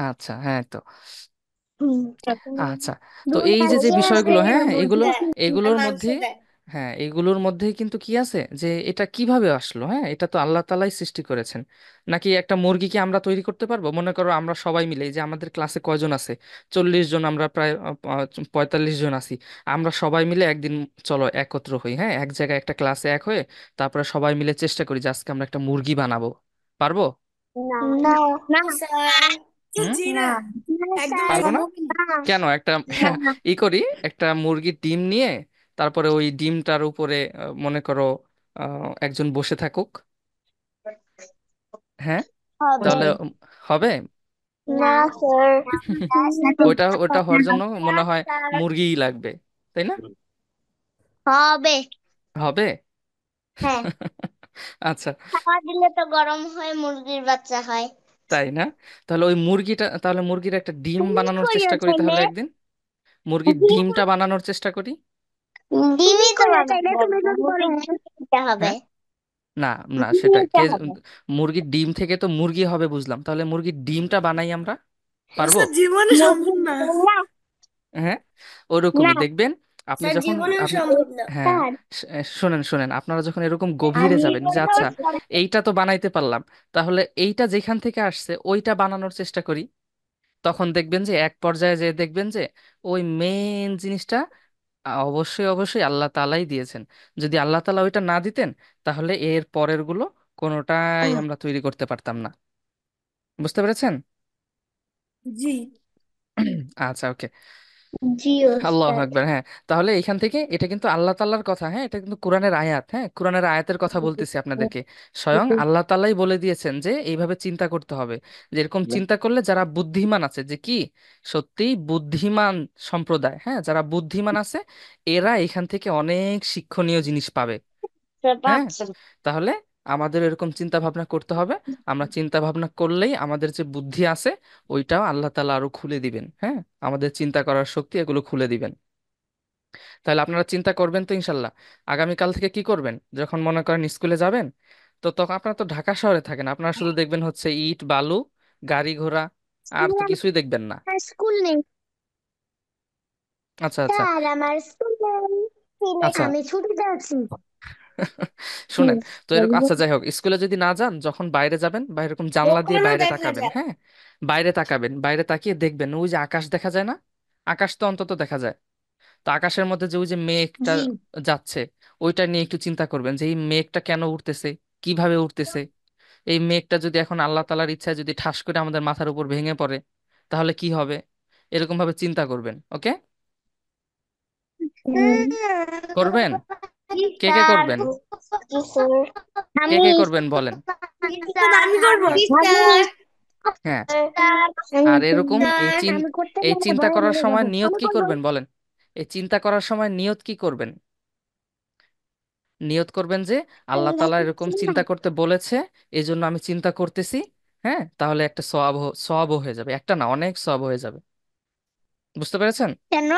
আচ্ছা, হ্যাঁ তো। হুম। আচ্ছা। তো দুধ এই যে যে আছে আছে বিষয়গুলো, হ্যাঁ, মুরগি এগুলো, আর এগুলোর মাংস মধ্যে, দেয়। হ্যাঁ, এগুলোর মধ্যেই কিন্তু কি আছে, যে এটা কিভাবে আসলো, হ্যাঁ, এটা তো আল্লাহ তাআলাই সৃষ্টি করেছেন। নাকি একটা মুরগিকে আমরা তৈরি করতে পারবো? মনে করো আমরা সবাই মিলে, এই যে আমাদের ক্লাসে কয়জন আছে, 40 জন, আমরা প্রায় 45 জন আছি। আমরা সবাই মিলে একদিন চলো একত্র হই, হ্যাঁ, এক জায়গায় একটা ক্লাসে এক হয়ে, তারপরে সবাই মিলে চেষ্টা করি যে আজকে আমরা একটা মুরগি বানাবো। পারবো? না। না। না। স্যার, হুম। জি না। না, না একদম স্যার। পারবো না? সম্ভব না। না। কেন? একটা না। ই করি, একটা মুরগির ডিম নিয়ে, তারপরে ওই ডিমটার উপরে মনে করো একজন বসে থাকুক, হ্যাঁ, হবে। তাহলে হবে। না স্যার। ওইটা ওটা হওয়ার জন্য মনে হয় মুরগিই লাগবে, তাই না? হবে। হবে। হ্যাঁ। আচ্ছা। খাওয়া দিলে তো গরম হয়, মুরগির বাচ্চা হয়। তাই না? তাহলে ওই মুরগিটা, তাহলে মুরগির একটা ডিম তুমি বানানোর চেষ্টা কইও করি চাইলে। তাহলে একদিন, মুরগির ডিমটা বানানোর চেষ্টা করি। ডিমই তো বানাতে হবে, মুরগির ডিম দিতে হবে। হ্যাঁ। না, না, ডিম সেটা দিতে কে, হবে। মুরগির ডিম থেকে তো মুরগি হবে বুঝলাম, তাহলে মুরগির ডিমটা বানাই আমরা, পারবো? স্যার জীবনে সম্ভব মুরগির না। ডিম না। হ্যাঁ, না ওরকমই দেখবেন। আপনি স্যার যখন জীবনেও আপনি, সম্ভব না। হ্যাঁ, স্যার, শোনেন শোনেন, আপনারা যখন এরকম গভীরে আমি যাবেন যে কোনো আচ্ছা এইটা তো বানাইতে পারলাম, তাহলে এইটা যেখান থেকে আসছে ওইটা বানানোর চেষ্টা করি, তখন দেখবেন যে এক পর্যায়ে যে দেখবেন যে ওই মেন জিনিসটা অবশ্যই অবশ্যই আল্লাহ তাআলাই দিয়েছেন। যদি আল্লাহ তাআলা ওইটা না দিতেন, তাহলে এর পরের গুলো কোনোটাই আমরা তৈরি করতে পারতাম না। বুঝতে পেরেছেন? জি। আচ্ছা, ওকে। জি আল্লাহ ওস্তাদ। আকবার, হ্যাঁ। তাহলে এখান থেকে এটা কিন্তু আল্লাহ তাআলার কথা, হ্যাঁ, এটা কিন্তু কোরআনের আয়াত, হ্যাঁ, কোরআনের আয়াতের কথা বলতেছি আপনাদেরকে। স্বয়ং আল্লাহ তাআলাই বলে দিয়েছেন যে এইভাবে চিন্তা করতে হবে, যে এরকম চিন্তা করলে যারা বুদ্ধিমান আছে, যে কি সত্যিই বুদ্ধিমান সম্প্রদায়, হ্যাঁ, যারা বুদ্ধিমান আছে, এরা এখান থেকে অনেক শিক্ষণীয় জিনিস পাবে। হ্যাঁ। তাহলে আমাদের এরকম চিন্তা ভাবনা করতে হবে। আমরা চিন্তা ভাবনা করলেই আমাদের যে বুদ্ধি আছে ওইটাও আল্লাহ তাআলা আরো খুলে দিবেন, হ্যাঁ, আমাদের চিন্তা করার শক্তি এগুলো খুলে দিবেন। তাহলে আপনারা চিন্তা করবেন তো ইনশাল্লাহ। আগামীকাল থেকে কি করবেন, যখন মনে করেন স্কুলে যাবেন, তো তখন আপনারা তো ঢাকা শহরে থাকেন, আপনারা শুধু দেখবেন হচ্ছে ইট বালু, গাড়ি ঘোড়া, আর তো কিছুই দেখবেন না। স্কুল নেই। আচ্ছা আচ্ছা। স্যার আমার স্কুল নেই। আচ্ছা। আমি ছুটিতে আছি। শুনেন, তো এরকম, আচ্ছা যাই হোক, স্কুলে যদি না যান, যখন বাইরে যাবেন বা এরকম জানলা দিয়ে কখনো বাইরে দেখা তাকাবেন, যায়। হ্যাঁ, বাইরে তাকাবেন, বাইরে তাকিয়ে দেখবেন ওই যে আকাশ দেখা যায় না, আকাশ তো অন্তত দেখা যায়। তো আকাশের মধ্যে যে ওই যে মেঘটা জি। যাচ্ছে, ওইটা নিয়ে একটু চিন্তা করবেন যে এই মেঘটা কেন উঠতেছে, কিভাবে উঠতেছে। এই মেঘটা যদি এখন আল্লাহ তাআলার ইচ্ছায় যদি ঠাস করে আমাদের মাথার উপর ভেঙে পড়ে তাহলে কি হবে, এরকম ভাবে চিন্তা করবেন। ওকে, করবেন? জি কে কে স্যার। করবেন? জি স্যার। কে আমি কে করবেন বলেন? জি স্যার আমি করব। জি হ্যাঁ, স্যার। স্যার আমি আর করব। এরকম আমি করতে এই গেলে চিন্তা ভয়ে করার মরে সময় যাবো। নিয়ত আমি কি করব। করবেন বলেন? এই চিন্তা করার সময় নিয়ত কি করবেন? নিয়ত করবেন যে আল্লাহ তাআলা এরকম চিন্তা করতে বলেছে, এই জন্য আমি চিন্তা করতেছি। হ্যাঁ, তাহলে একটা সওয়াব হয়ে যাবে, একটা না অনেক সওয়াব হয়ে যাবে। বুঝতে পেরেছেন? কেন?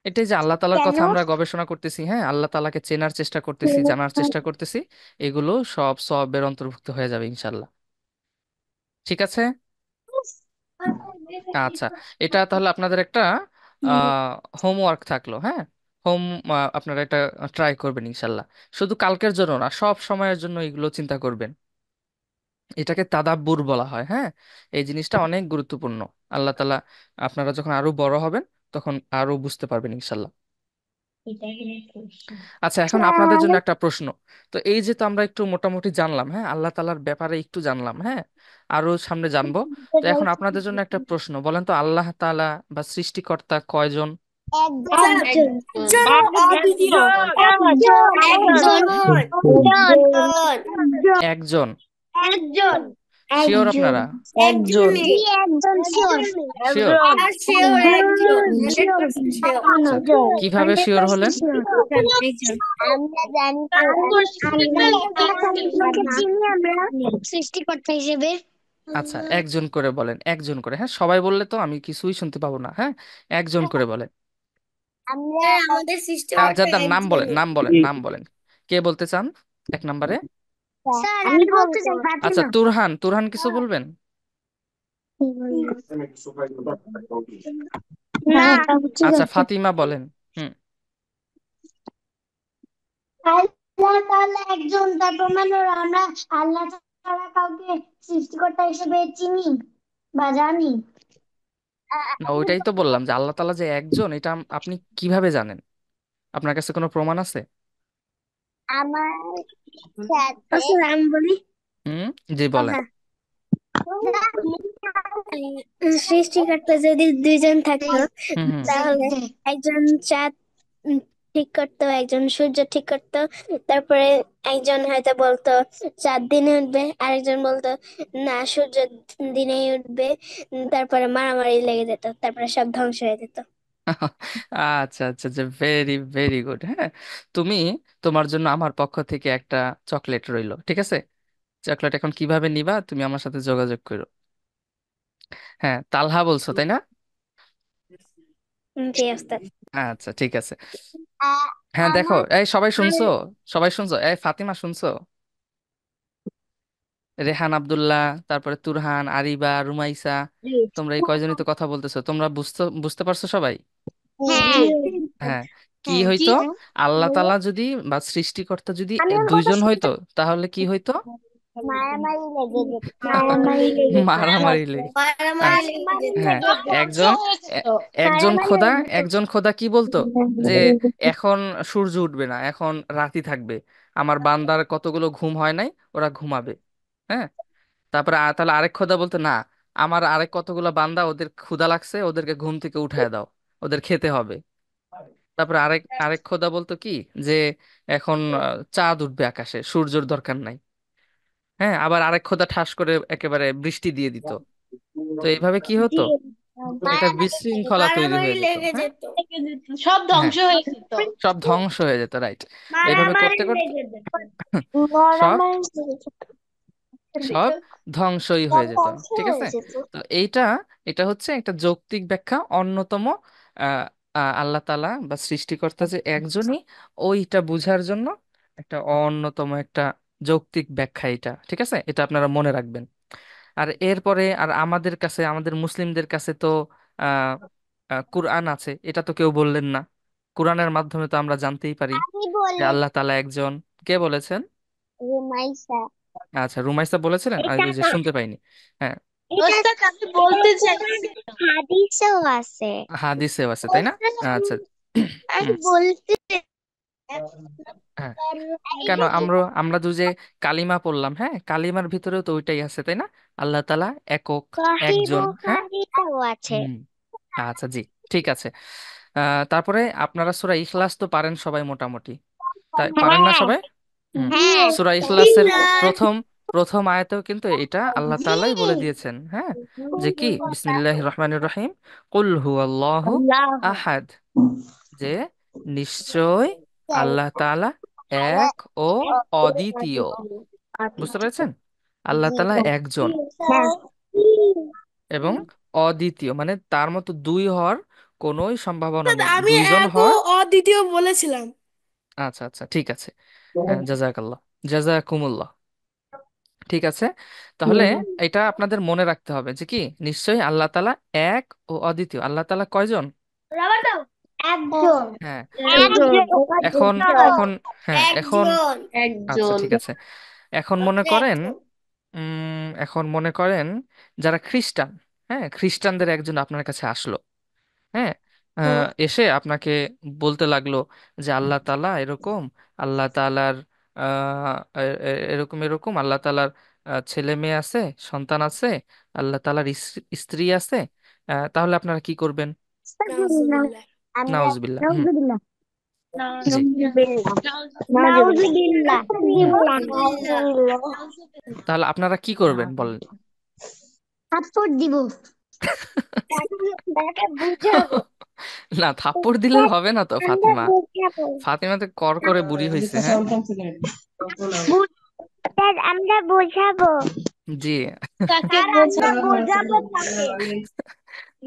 এটাই যে আল্লাহ তাআলার কেন? কথা আমরা গবেষণা করতেছি, হ্যাঁ, আল্লাহ তাআলাকে চেনার চেষ্টা করতেছি, জানার চেষ্টা করতেছি, এগুলো সব সওয়াবের অন্তর্ভুক্ত হয়ে যাবে ইনশাল্লাহ। ঠিক আছে। আচ্ছা, এটা তাহলে আপনাদের একটা হোমওয়ার্ক থাকলো। হ্যাঁ, হোম আপনারা এটা ট্রাই করবেন ইনশাল্লাহ। শুধু কালকের জন্য না, সব সময়ের জন্য এগুলো চিন্তা করবেন। এটাকে তাদাব্বুর বলা হয়। হ্যাঁ, এই জিনিসটা অনেক গুরুত্বপূর্ণ। আল্লাহ তাআলা আপনারা যখন আরো বড় হবেন তখন আরো বুঝতে পারবেন ইনশাল্লাহ। আচ্ছা, এখন আপনাদের স্যার জন্য একটা প্রশ্ন। তো এই যে তো আমরা একটু মোটামুটি জানলাম, হ্যাঁ, আল্লাহ তাআলার ব্যাপারে একটু জানলাম, হ্যাঁ, আরো সামনে জানবো। তো এখন আপনাদের জন্য একটা প্রশ্ন, বলেন তো আল্লাহ তাআলা বা সৃষ্টিকর্তা কয়জন? একজন। একজন। একজন। একজন। একজন। একজন? একজন। শিওর একজন। আপনারা? একজন। জি একজন শিওর। শিওর? শিওর একজন। শিওর। 100% আচ্ছা, কিভাবে শিওর হলেন? একজন। আমরা জানি তো আমরা আল্লাহকে চিনি আমরা সৃষ্টিকর্তা হিসেবে। আচ্ছা, একজন করে বলেন, একজন করে। হ্যাঁ, সবাই বললে তো আমি কিছুই শুনতে পাবো না। হ্যাঁ, একজন করে বলেন। আমরা আমাদের আচ্ছা, সৃষ্টিকর্তা তার নাম বলেন, একজনই। নাম বলেন, নাম বলেন। কে বলতে চান এক নম্বরে? স্যার আমি বলতে চাই আচ্ছা, ফাতিমা। তুরহান, তুরহান কিছু বলবেন? না ঠিক আচ্ছা, আছে। ফাতিমা বলেন। হুম। আল্লাহ তাআলা একজন, তার প্রমাণ হলো আমরা আল্লাহ ছাড়া কাউকে সৃষ্টিকর্তা হিসেবে চিনি বা জানি। না, ওইটাই তো বললাম যে আল্লাহ তাআলা যে একজন, এটা আপনি কিভাবে জানেন? আপনার কাছে কোনো প্রমাণ আছে? আমার সাথে আসলে আমি বলি। হুম, জি বলেন। সৃষ্টিকর্তা যদি দুইজন থাকতো হুম হুম। তাহলে একজন চাঁদ ঠিক করতো, একজন সূর্য ঠিক করতো, তারপরে একজন হয়তো বলতো চাঁদ দিনে উঠবে, আরেকজন বলতো না সূর্য দিনেই উঠবে। তারপরে মারামারি লেগে যেত, তারপরে সব ধ্বংস হয়ে যেত। আচ্ছা আচ্ছা আচ্ছা, ভেরি ভেরি গুড। হ্যাঁ, তুমি, তোমার জন্য আমার পক্ষ থেকে একটা চকলেট রইলো, ঠিক আছে? চকলেট এখন কিভাবে নিবা, তুমি আমার সাথে যোগাযোগ করো। হ্যাঁ, তালহা বলছো তাই না? জি ওস্তাদ। আচ্ছা, ঠিক আছে। আ- হ্যাঁ, দেখো, আমার এই সবাই শুনছো? সবাই শুনছো? এই ফাতিমা শুনছো? রেহান, আব্দুল্লাহ, তারপরে তুরহান, আরিবা, রুমাইসা, তোমরা এই কয়জনই তো কথা বলতেছো, তোমরা বুঝতে বুঝতে পারছো সবাই? হ্যাঁ। হ্যাঁ, কি হ্যাঁ জি হইতো, আল্লাহ তাআলা যদি বা সৃষ্টিকর্তা যদি আমি ওর কথা দুইজন হইতো শুনতে তাহলে কি হইতো? মারামারি লেগে যেত, মারামারি লেগে মারামারি লেগে। মারামারি আচ্ছা, লেগে যেত। হ্যাঁ, ধ্বংস একজন হয়ে যেত। একজন মারামারি খোদা, লেগে যেত। একজন খোদা কি বলতো যে এখন সূর্য উঠবে না, এখন রাতি থাকবে, আমার বান্দার কতগুলো ঘুম হয় নাই, ওরা ঘুমাবে। হ্যাঁ, তারপরে তাহলে আরেক খোদা বলতো না, আমার আরেক কতগুলো বান্দা, ওদের ক্ষুধা লাগছে, ওদেরকে ঘুম থেকে উঠায় দাও, ওদের খেতে হবে। তারপরে আরেক আরেক খোদা বলতো কি যে এখন চাঁদ উঠবে আকাশে, সূর্যের দরকার নাই। হ্যাঁ, আবার আরেক খোদা ঠাস করে একেবারে বৃষ্টি দিয়ে দিত। তো এইভাবে কি হতো, একটা বিশৃঙ্খলা তৈরি মারামারি হয়ে যেত। লেগে হ্যাঁ, যেত। সব হ্যাঁ, ধ্বংস হয়ে যেত। সব ধ্বংস হয়ে যেত, রাইট। এইভাবে মারামারি করতে করতে লেগে যেত। সব মারামারি লেগে যেত। সব ধ্বংসই হয়ে সব যেত। ধ্বংস ঠিক হয়ে আছে। যেত। তো এইটা, এটা হচ্ছে একটা যৌক্তিক ব্যাখ্যা, অন্যতম। আহ, আল্লাহ তাআলা বা সৃষ্টিকর্তা যে একজনই, ওইটা বুঝার জন্য একটা অন্যতম একটা যৌক্তিক ব্যাখ্যা এটা। ঠিক আছে, এটা আপনারা মনে রাখবেন। আর এরপরে আর আমাদের কাছে, আমাদের মুসলিমদের কাছে তো আহ কুরআন আছে, এটা তো কেউ বললেন না। কুরআনের মাধ্যমে তো আমরা জানতেই পারি আমি যে বলে আল্লাহ তাআলা একজন। কে বলেছেন? রুমাইসা। আচ্ছা, রুমাইসা বলেছিলেন, এটা ওই যে শুনতে পাইনি। হ্যাঁ, এটা ওস্তাদ আমি বলতে চাইছি। হাদিসেও আছে। হাদিসেও আছে তাই না? আচ্ছা। আমি হুম। বলতে হ্যাঁ, কেন আমরা আমরা যে কালিমা পড়লাম, হ্যাঁ, কালিমার ভিতরেও তো ওইটাই আছে, তাই না? আল্লাহ তাআলা একক, সহিহ একজন, হ্যাঁ। বুখারীতেও আছে। হুম। আচ্ছা, জি, ঠিক আছে। তারপরে আপনারা সূরা ইখলাস তো পারেন সবাই মোটামুটি, তাই পারেন না হ্যাঁ সবাই? হুম। হ্যাঁ সূরা ইখলাসের জি প্রথম প্রথম আয়াতেও কিন্তু এটা আল্লাহ তাআলাই বলে দিয়েছেন, হ্যাঁ, যে কি বিসমিল্লাহির রহমানির রহিম, কুল হুয়াল্লাহু আল্লাহ আহাদ, যে নিশ্চয় আল্লাহ তাআলা এক ও অদ্বিতীয়। বুঝতে পেরেছেন? আল্লাহ তাআলা একজন হ্যাঁ এবং অদ্বিতীয়, মানে তার মতো দুই হওয়ার কোনোই সম্ভাবনা দাদা, নেই, আমি দুইজন এক ও হওয়ার। অদ্বিতীয় বলেছিলাম। আচ্ছা আচ্ছা, ঠিক আছে। জাজাকাল্লাহ, জাজাকুমুল্লাহ। ঠিক আছে, তাহলে এটা আপনাদের মনে রাখতে হবে যে কি নিশ্চয়ই আল্লাহ তাআলা এক ও অদ্বিতীয়। আল্লাহ তাআলা কয়জন? একজন হ্যাঁ। একজন এখন এখন হ্যাঁ এখন একজন। আচ্ছা, একজন ঠিক আছে। এখন মনে করেন, এখন মনে করেন যারা খ্রিস্টান, হ্যাঁ, খ্রিস্টানদের একজন আপনার কাছে আসলো, হ্যাঁ, এসে আপনাকে বলতে লাগলো যে আল্লাহ তাআলা এরকম, আল্লাহ তাআলার এরকম এরকম, আল্লাহ তাআলার ছেলে মেয়ে আছে, সন্তান আছে, আল্লাহ তাআলার স্ত্রী আছে। তাহলে আপনারা কি করবেন? নাউজুবিল্লাহ। আমরা নাউজুবিল্লাহ। হুম। নাউজুবিল্লাহ জি। নাউজুবিল্লাহ নাউজুবিল্লাহ নাউজুবিল্লাহ। নাউজুবিল্লাহ তাহলে আপনারা কি করবেন বলেন? থাপ্পড় দিব তাকে বুঝাবো। না, থাপ্পড় দিলে হবে না তো আমরা ফাতিমা। বুঝাবো। ফাতিমা তো কর করে বুড়ি হয়েছে, হ্যাঁ। স্যার আমরা বুঝাবো। জি। কাকে স্যার আমরা বোঝানো বুঝাবো তাকে।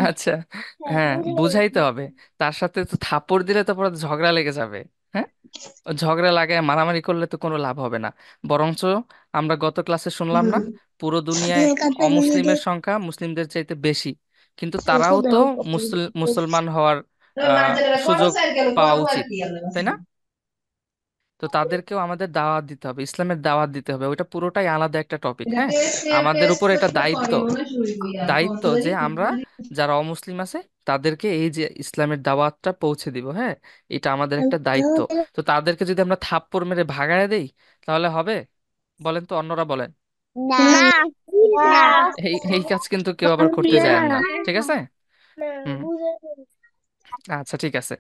আচ্ছা, হ্যাঁ হ্যাঁ, বুঝাবো। বুঝাইতে হবে। তার সাথে তো থাপ্পড় দিলে তো পরে ঝগড়া লেগে যাবে, হ্যাঁ। ও ঝগড়া লাগে মারামারি করলে তো কোনো লাভ হবে না। বরঞ্চ আমরা গত ক্লাসে শুনলাম না, পুরো দুনিয়ায় অমুসলিমের সংখ্যা মুসলিমদের চাইতে বেশি, কিন্তু তারাও তো মুসলমান হওয়ার সুযোগ পাওয়া উচিত, তাই না? তো তাদেরকেও আমাদের দাওয়াত দিতে হবে, ইসলামের দাওয়াত দিতে হবে। ওটা পুরোটাই আলাদা একটা টপিক, হ্যাঁ। আমাদের উপর এটা দায়িত্ব, দায়িত্ব যে আমরা যারা অমুসলিম আছে তাদেরকে এই যে ইসলামের দাওয়াতটা পৌঁছে দিব, হ্যাঁ। এটা আমাদের একটা দায়িত্ব। তো তাদেরকে যদি আমরা থাপ্পড় মেরে ভাগায় দেই তাহলে হবে? বলেন তো, অন্যরা বলেন। না না না এই এই কাজ কিন্তু কেউ আবার করতে যায়েন না, না ঠিক আছে? না হুম। বুঝাবো। আচ্ছা, ঠিক আছে।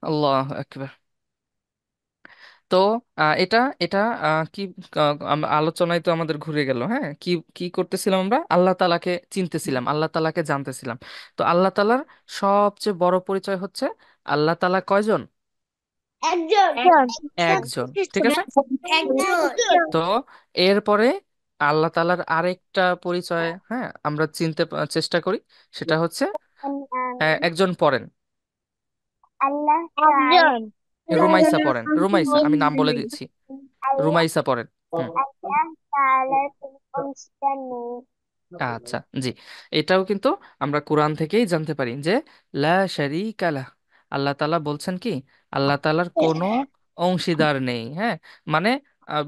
আল্লাহ আকবার। তো এটা এটা কি আলোচনায় তো আমাদের ঘুরে গেল, হ্যাঁ। কি কি করতেছিলাম আমরা? আল্লাহ তাআলাকে চিনতেছিলাম, আল্লাহ তাআলাকে জানতেছিলাম। তো আল্লাহ তাআলার সবচেয়ে বড় পরিচয় হচ্ছে আল্লাহ তাআলা কয়জন? একজন একজন একজন, ঠিক আছে। একজন। তো এরপরে আল্লাহ তাআলার আরেকটা পরিচয়, হ্যাঁ, আমরা চিনতে চেষ্টা করি। সেটা হচ্ছে একজন পড়েন, আল্লাহ তাআলা একজন রুমাইসা পড়েন, রুমাইসা, আমি নাম বলে দিচ্ছি, আল্লাহ রুমাইসা পড়েন। হুম। আল্লাহ তাআলার কোনো অংশীদার নেই। আচ্ছা, জি, এটাও কিন্তু আমরা কোরআন থেকেই জানতে পারি যে লা শারীকা লাহ, আল্লাহ তাআলা বলছেন কি আল্লাহ তাআলার কোনো অংশীদার নেই, হ্যাঁ। মানে আহ,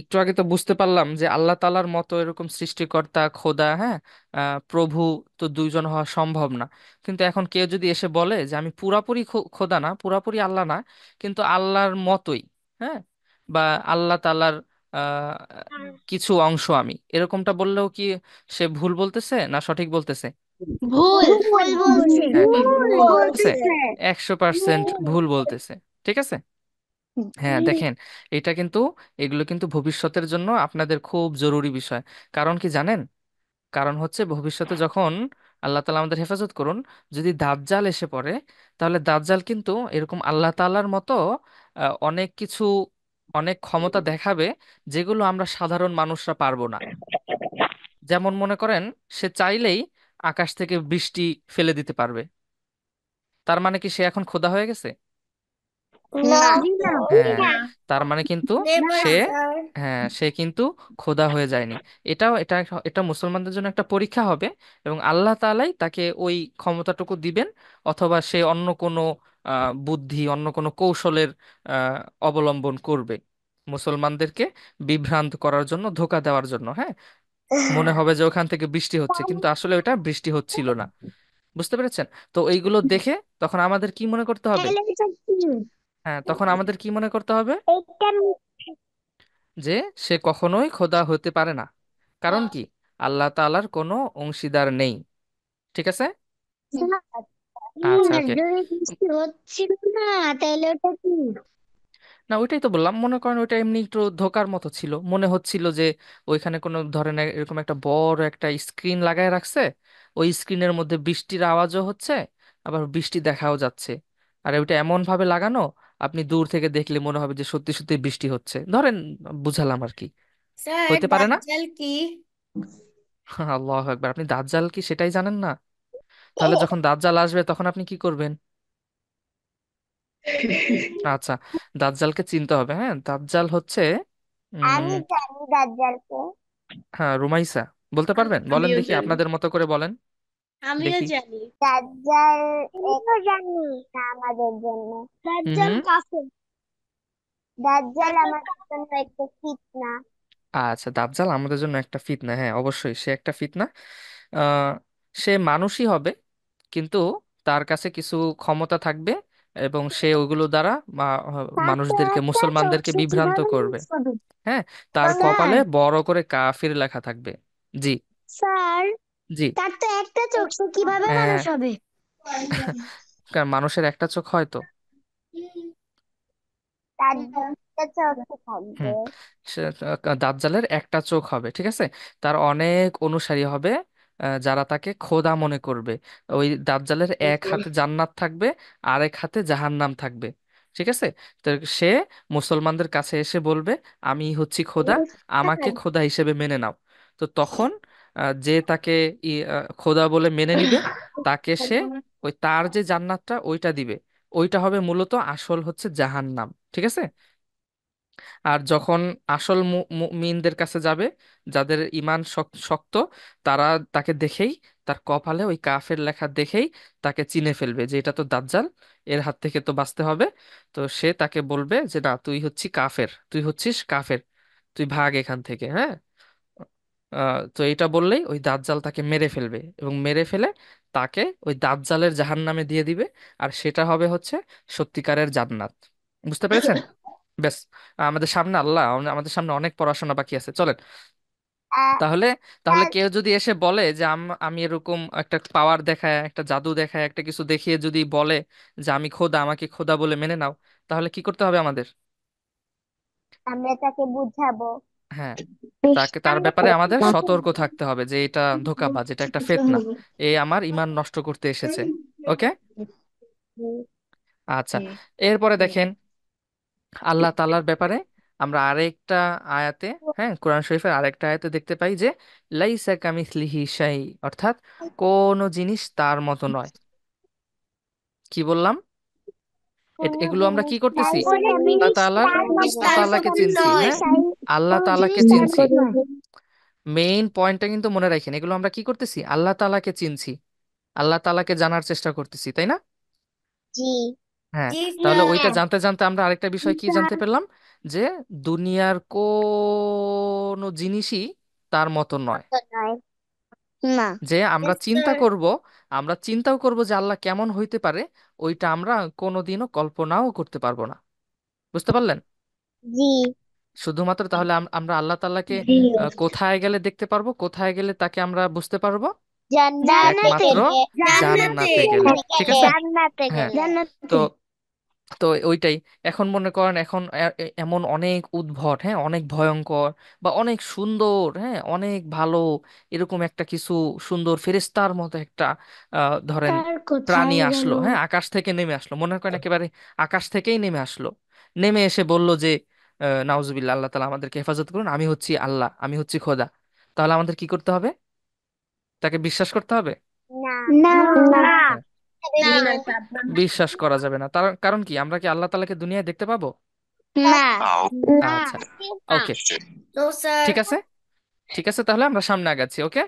একটু আগে তো বুঝতে পারলাম যে আল্লাহ তাআলার মতো এরকম সৃষ্টিকর্তা খোদা, হ্যাঁ, প্রভু তো দুইজন হওয়া সম্ভব না। কিন্তু এখন কেউ যদি এসে বলে যে আমি পুরাপুরি খোদা না, পুরাপুরি আল্লাহ না, কিন্তু আল্লাহর মতোই, হ্যাঁ, বা আল্লাহ তাআলার কিছু অংশ আমি, এরকমটা বললেও কি সে ভুল বলতেছে না সঠিক বলতেছে? ভুল ভুল বলছে। হ্যাঁ, ভুল ভুল বলতেছে, বলতেছে 100% ভুল বলতেছে, ঠিক আছে। হ্যাঁ, দেখেন, এটা কিন্তু, এগুলো কিন্তু ভবিষ্যতের জন্য আপনাদের খুব জরুরি বিষয়। কারণ কি জানেন? কারণ হচ্ছে ভবিষ্যতে যখন আল্লাহ তাআলা আমাদের হেফাজত করুন, যদি দাজ্জাল এসে পড়ে, তাহলে দাজ্জাল কিন্তু এরকম আল্লাহ তাআলার মতো অনেক কিছু, অনেক ক্ষমতা দেখাবে যেগুলো আমরা সাধারণ মানুষরা পারবো না। যেমন মনে করেন, সে চাইলেই আকাশ থেকে বৃষ্টি ফেলে দিতে পারবে। তার মানে কি সে এখন খোদা হয়ে গেছে? না না জি না হ্যাঁ, না তার মানে কিন্তু সে, নেভার স্যার। হ্যাঁ, সে কিন্তু খোদা হয়ে যায়নি। এটা এটা মুসলমানদের জন্য একটা পরীক্ষা হবে, এবং আল্লাহ তাআলাই তাকে ওই ক্ষমতাটুকু দিবেন, অথবা সে অন্য কোনো বুদ্ধি, অন্য কোনো কৌশলের আহ, অবলম্বন করবে মুসলমানদেরকে বিভ্রান্ত করার জন্য, ধোঁকা দেওয়ার জন্য, হ্যাঁ। মনে হবে যে ওখান থেকে বৃষ্টি হচ্ছে, কিন্তু আসলে ওটা বৃষ্টি হচ্ছিল না। বুঝতে পেরেছেন? তো এইগুলো দেখে তখন আমাদের কি মনে করতে হবে? তাহলে এটা কি? হ্যাঁ, তখন আমাদের কি মনে করতে হবে? এইটা যে সে কখনোই খোদা হতে পারে না। কারণ কি? আল্লাহ তাআলার কোনো অংশীদার নেই। ঠিক আছে। আচ্ছা, ওকে। যদি বৃষ্টি হচ্ছিল না, তাহলে ওটা কি? না, ওইটাই তো বললাম, মনে করেন ওইটা এমনি একটু ধোকার মতো ছিল, মনে হচ্ছিল যে ওইখানে কোনো ধরনের এরকম একটা বড় একটা স্ক্রিন লাগায় রাখছে, ওই স্ক্রিনের মধ্যে বৃষ্টির আওয়াজও হচ্ছে, আবার বৃষ্টি দেখাও যাচ্ছে। আর ওইটা এমন ভাবে লাগানো, আপনি দূর থেকে দেখলে মনে হবে যে সত্যি সত্যি বৃষ্টি হচ্ছে, ধরেন, বুঝালাম আর কি। স্যার হইতে পারে না? দাজ্জাল কি? আল্লাহ একবার, আপনি দাজ্জাল কি সেটাই জানেন না? তাহলে যখন দাজ্জাল আসবে তখন আপনি কি করবেন? আচ্ছা, দাজ্জালকে চিনতে হবে। হ্যাঁ, দাজ্জাল হচ্ছে আমি উম জানি দাজ্জালকে। হ্যাঁ, রুমাইসা, বলতে পারবেন? বলেন আমিও দেখি, জানি। আপনাদের মতো করে বলেন আমিও দেখি। জানি। দাজ্জাল আমিও জানি না আমাদের জন্য। হুম দাজ্জাল হুম কাফের। দাজ্জাল আমাদের জন্য একটা ফিতনা। আচ্ছা, দাজ্জাল আমাদের জন্য একটা ফিতনা, হ্যাঁ অবশ্যই সে একটা ফিতনা। আহ, সে মানুষই হবে, কিন্তু তার কাছে কিছু ক্ষমতা থাকবে, এবং সে ওইগুলো দ্বারা তার তো মানুষদেরকে, একটা চোখ, মুসলমানদেরকে সে বিভ্রান্ত কিভাবে করবে। মানুষ হবে? হ্যাঁ, তার স্যার, কপালে বড় করে কাফির লেখা থাকবে। জি। স্যার, জি। তার তো একটা চোখ, সে কিভাবে আহ, মানুষ হবে? কারণ মানুষের একটা চোখ হয় তো। তার দুটো চোখ থাকবে। হুম। সে দাজ্জালের একটা চোখ হবে, ঠিক আছে। তার অনেক অনুসারী হবে, যারা তাকে খোদা মনে করবে। ওই দাজ্জালের এক হাতে জান্নাত থাকবে, আরেক হাতে জাহান্নাম থাকবে। ঠিক আছে। তো সে মুসলমানদের কাছে এসে বলবে, আমি হচ্ছি খোদা, আমাকে খোদা হিসেবে মেনে নাও। তো তখন যে তাকে খোদা বলে মেনে নিবে, তাকে সে ওই তার যে জান্নাতটা ওইটা দিবে। ওইটা হবে মূলত আসল হচ্ছে জাহান্নাম। ঠিক আছে। আর যখন আসল মুমিনদের কাছে যাবে, যাদের ঈমান শক্ত, তারা তাকে দেখেই, তার কপালে ওই কাফের লেখা দেখেই তাকে চিনে ফেলবে যে এটা তো দাজ্জাল, এর হাত থেকে তো বাঁচতে হবে। তো সে তাকে বলবে যে না, তুই হচ্ছিস কাফের, তুই হচ্ছিস কাফের, তুই ভাগ এখান থেকে। হ্যাঁ। তো এটা বললেই ওই দাজ্জাল তাকে মেরে ফেলবে, এবং মেরে ফেলে তাকে ওই দাজ্জালের জাহান্নামে দিয়ে দিবে। আর সেটা হবে হচ্ছে সত্যিকারের জান্নাত। বুঝতে পেরেছেন? বেশ। আমাদের সামনে আমাদের সামনে অনেক পড়াশোনা বাকি আছে, চলেন। আহ, তাহলে তাহলে তার কেউ যদি এসে বলে যে আমি এরকম একটা পাওয়ার দেখায়, একটা জাদু দেখায়, একটা কিছু দেখিয়ে যদি বলে যে আমি খোদা, আমাকে খোদা বলে মেনে নাও, তাহলে কি করতে হবে আমাদের? আমরা তাকে বুঝাবো। হ্যাঁ, তার ব্যাপারে আমাদের সতর্ক থাকতে হবে যে এটা ধোঁকাবাজ, এটা একটা ফিতনা, এ আমার ঈমান নষ্ট করতে এসেছে। ওকে। আচ্ছা, এরপরে দেখেন আল্লাহ তাআলার ব্যাপারে আমরা আরেকটা আয়াতে, হ্যাঁ কোরআন শরীফের আরেকটা আয়াতে দেখতে পাই যে লাইসা কামিসলিহি শাই, অর্থাৎ কোনো জিনিস তার মতো নয়। কি বললাম? কোনো এগুলো আমরা কি জিনিস তার করতেছি? কোনো আল্লাহ জিনিস তাআলার, তার মতো আল্লাহ তাআলাকে চিনছি, হ্যাঁ, আল্লাহ কোনো তাআলাকে জিনিস তার চিনছি। মতো নয়। মেইন পয়েন্টটা কিন্তু মনে রাখেন, এগুলো আমরা কি করতেছি? আল্লাহ তাআলাকে চিনছি, আল্লাহ তাআলাকে জানার চেষ্টা করতেছি, তাই না? জি। হ্যাঁ। জি তাহলে ওইটা স্যার। জানতে জানতে আমরা আরেকটা বিষয় কি জানতে পারলাম? যে দুনিয়ার কোনো জিনিসই তার মতো নয়। মতো নয়। না। যে আমরা Yes, চিন্তা sir. করব, আমরা চিন্তাও করব যে আল্লাহ কেমন হইতে পারে, ওইটা আমরা কোনোদিনও কল্পনাও করতে পারবো না। বুঝতে পারলেন? জি। শুধুমাত্র তাহলে আমরা আল্লাহ তাআলাকে জি। কোথায় গেলে দেখতে পারবো, কোথায় গেলে তাকে আমরা বুঝতে পারবো? জান্নাতে একমাত্র গেলে। জান্নাতে গেলে। ঠিক আছে। জান্নাতে হ্যাঁ। গেলে। তো জান্নাতে। তো ওইটাই। এখন মনে করেন, এখন এমন অনেক উদ্ভট, হ্যাঁ অনেক ভয়ঙ্কর, বা অনেক সুন্দর, হ্যাঁ অনেক ভালো, এরকম একটা কিছু সুন্দর ফেরেশতার মতো একটা ধরেন তার প্রাণী কোথায় গেল? আসলো, হ্যাঁ আকাশ থেকে নেমে আসলো, মনে করেন একেবারে আকাশ থেকেই নেমে আসলো, নেমে এসে বলল যে নাউজুবিল্লাহ, আল্লাহ তাআলা আমাদেরকে হেফাজত করুন, আমি হচ্ছি আল্লাহ, আমি হচ্ছি খোদা। তাহলে আমাদের কি করতে হবে? তাকে বিশ্বাস করতে হবে? না। না। না। হ্যাঁ, না, দেবে না। বিশ্বাস করা যাবে না। তার কারণ কি? আমরা কি আল্লাহ তাআলাকে দুনিয়ায় দেখতে পাবো? না। না। আচ্ছা, না। ওকে, নো স্যার। ঠিক আছে। ঠিক আছে, তাহলে আমরা সামনে আগাচ্ছি। ওকে,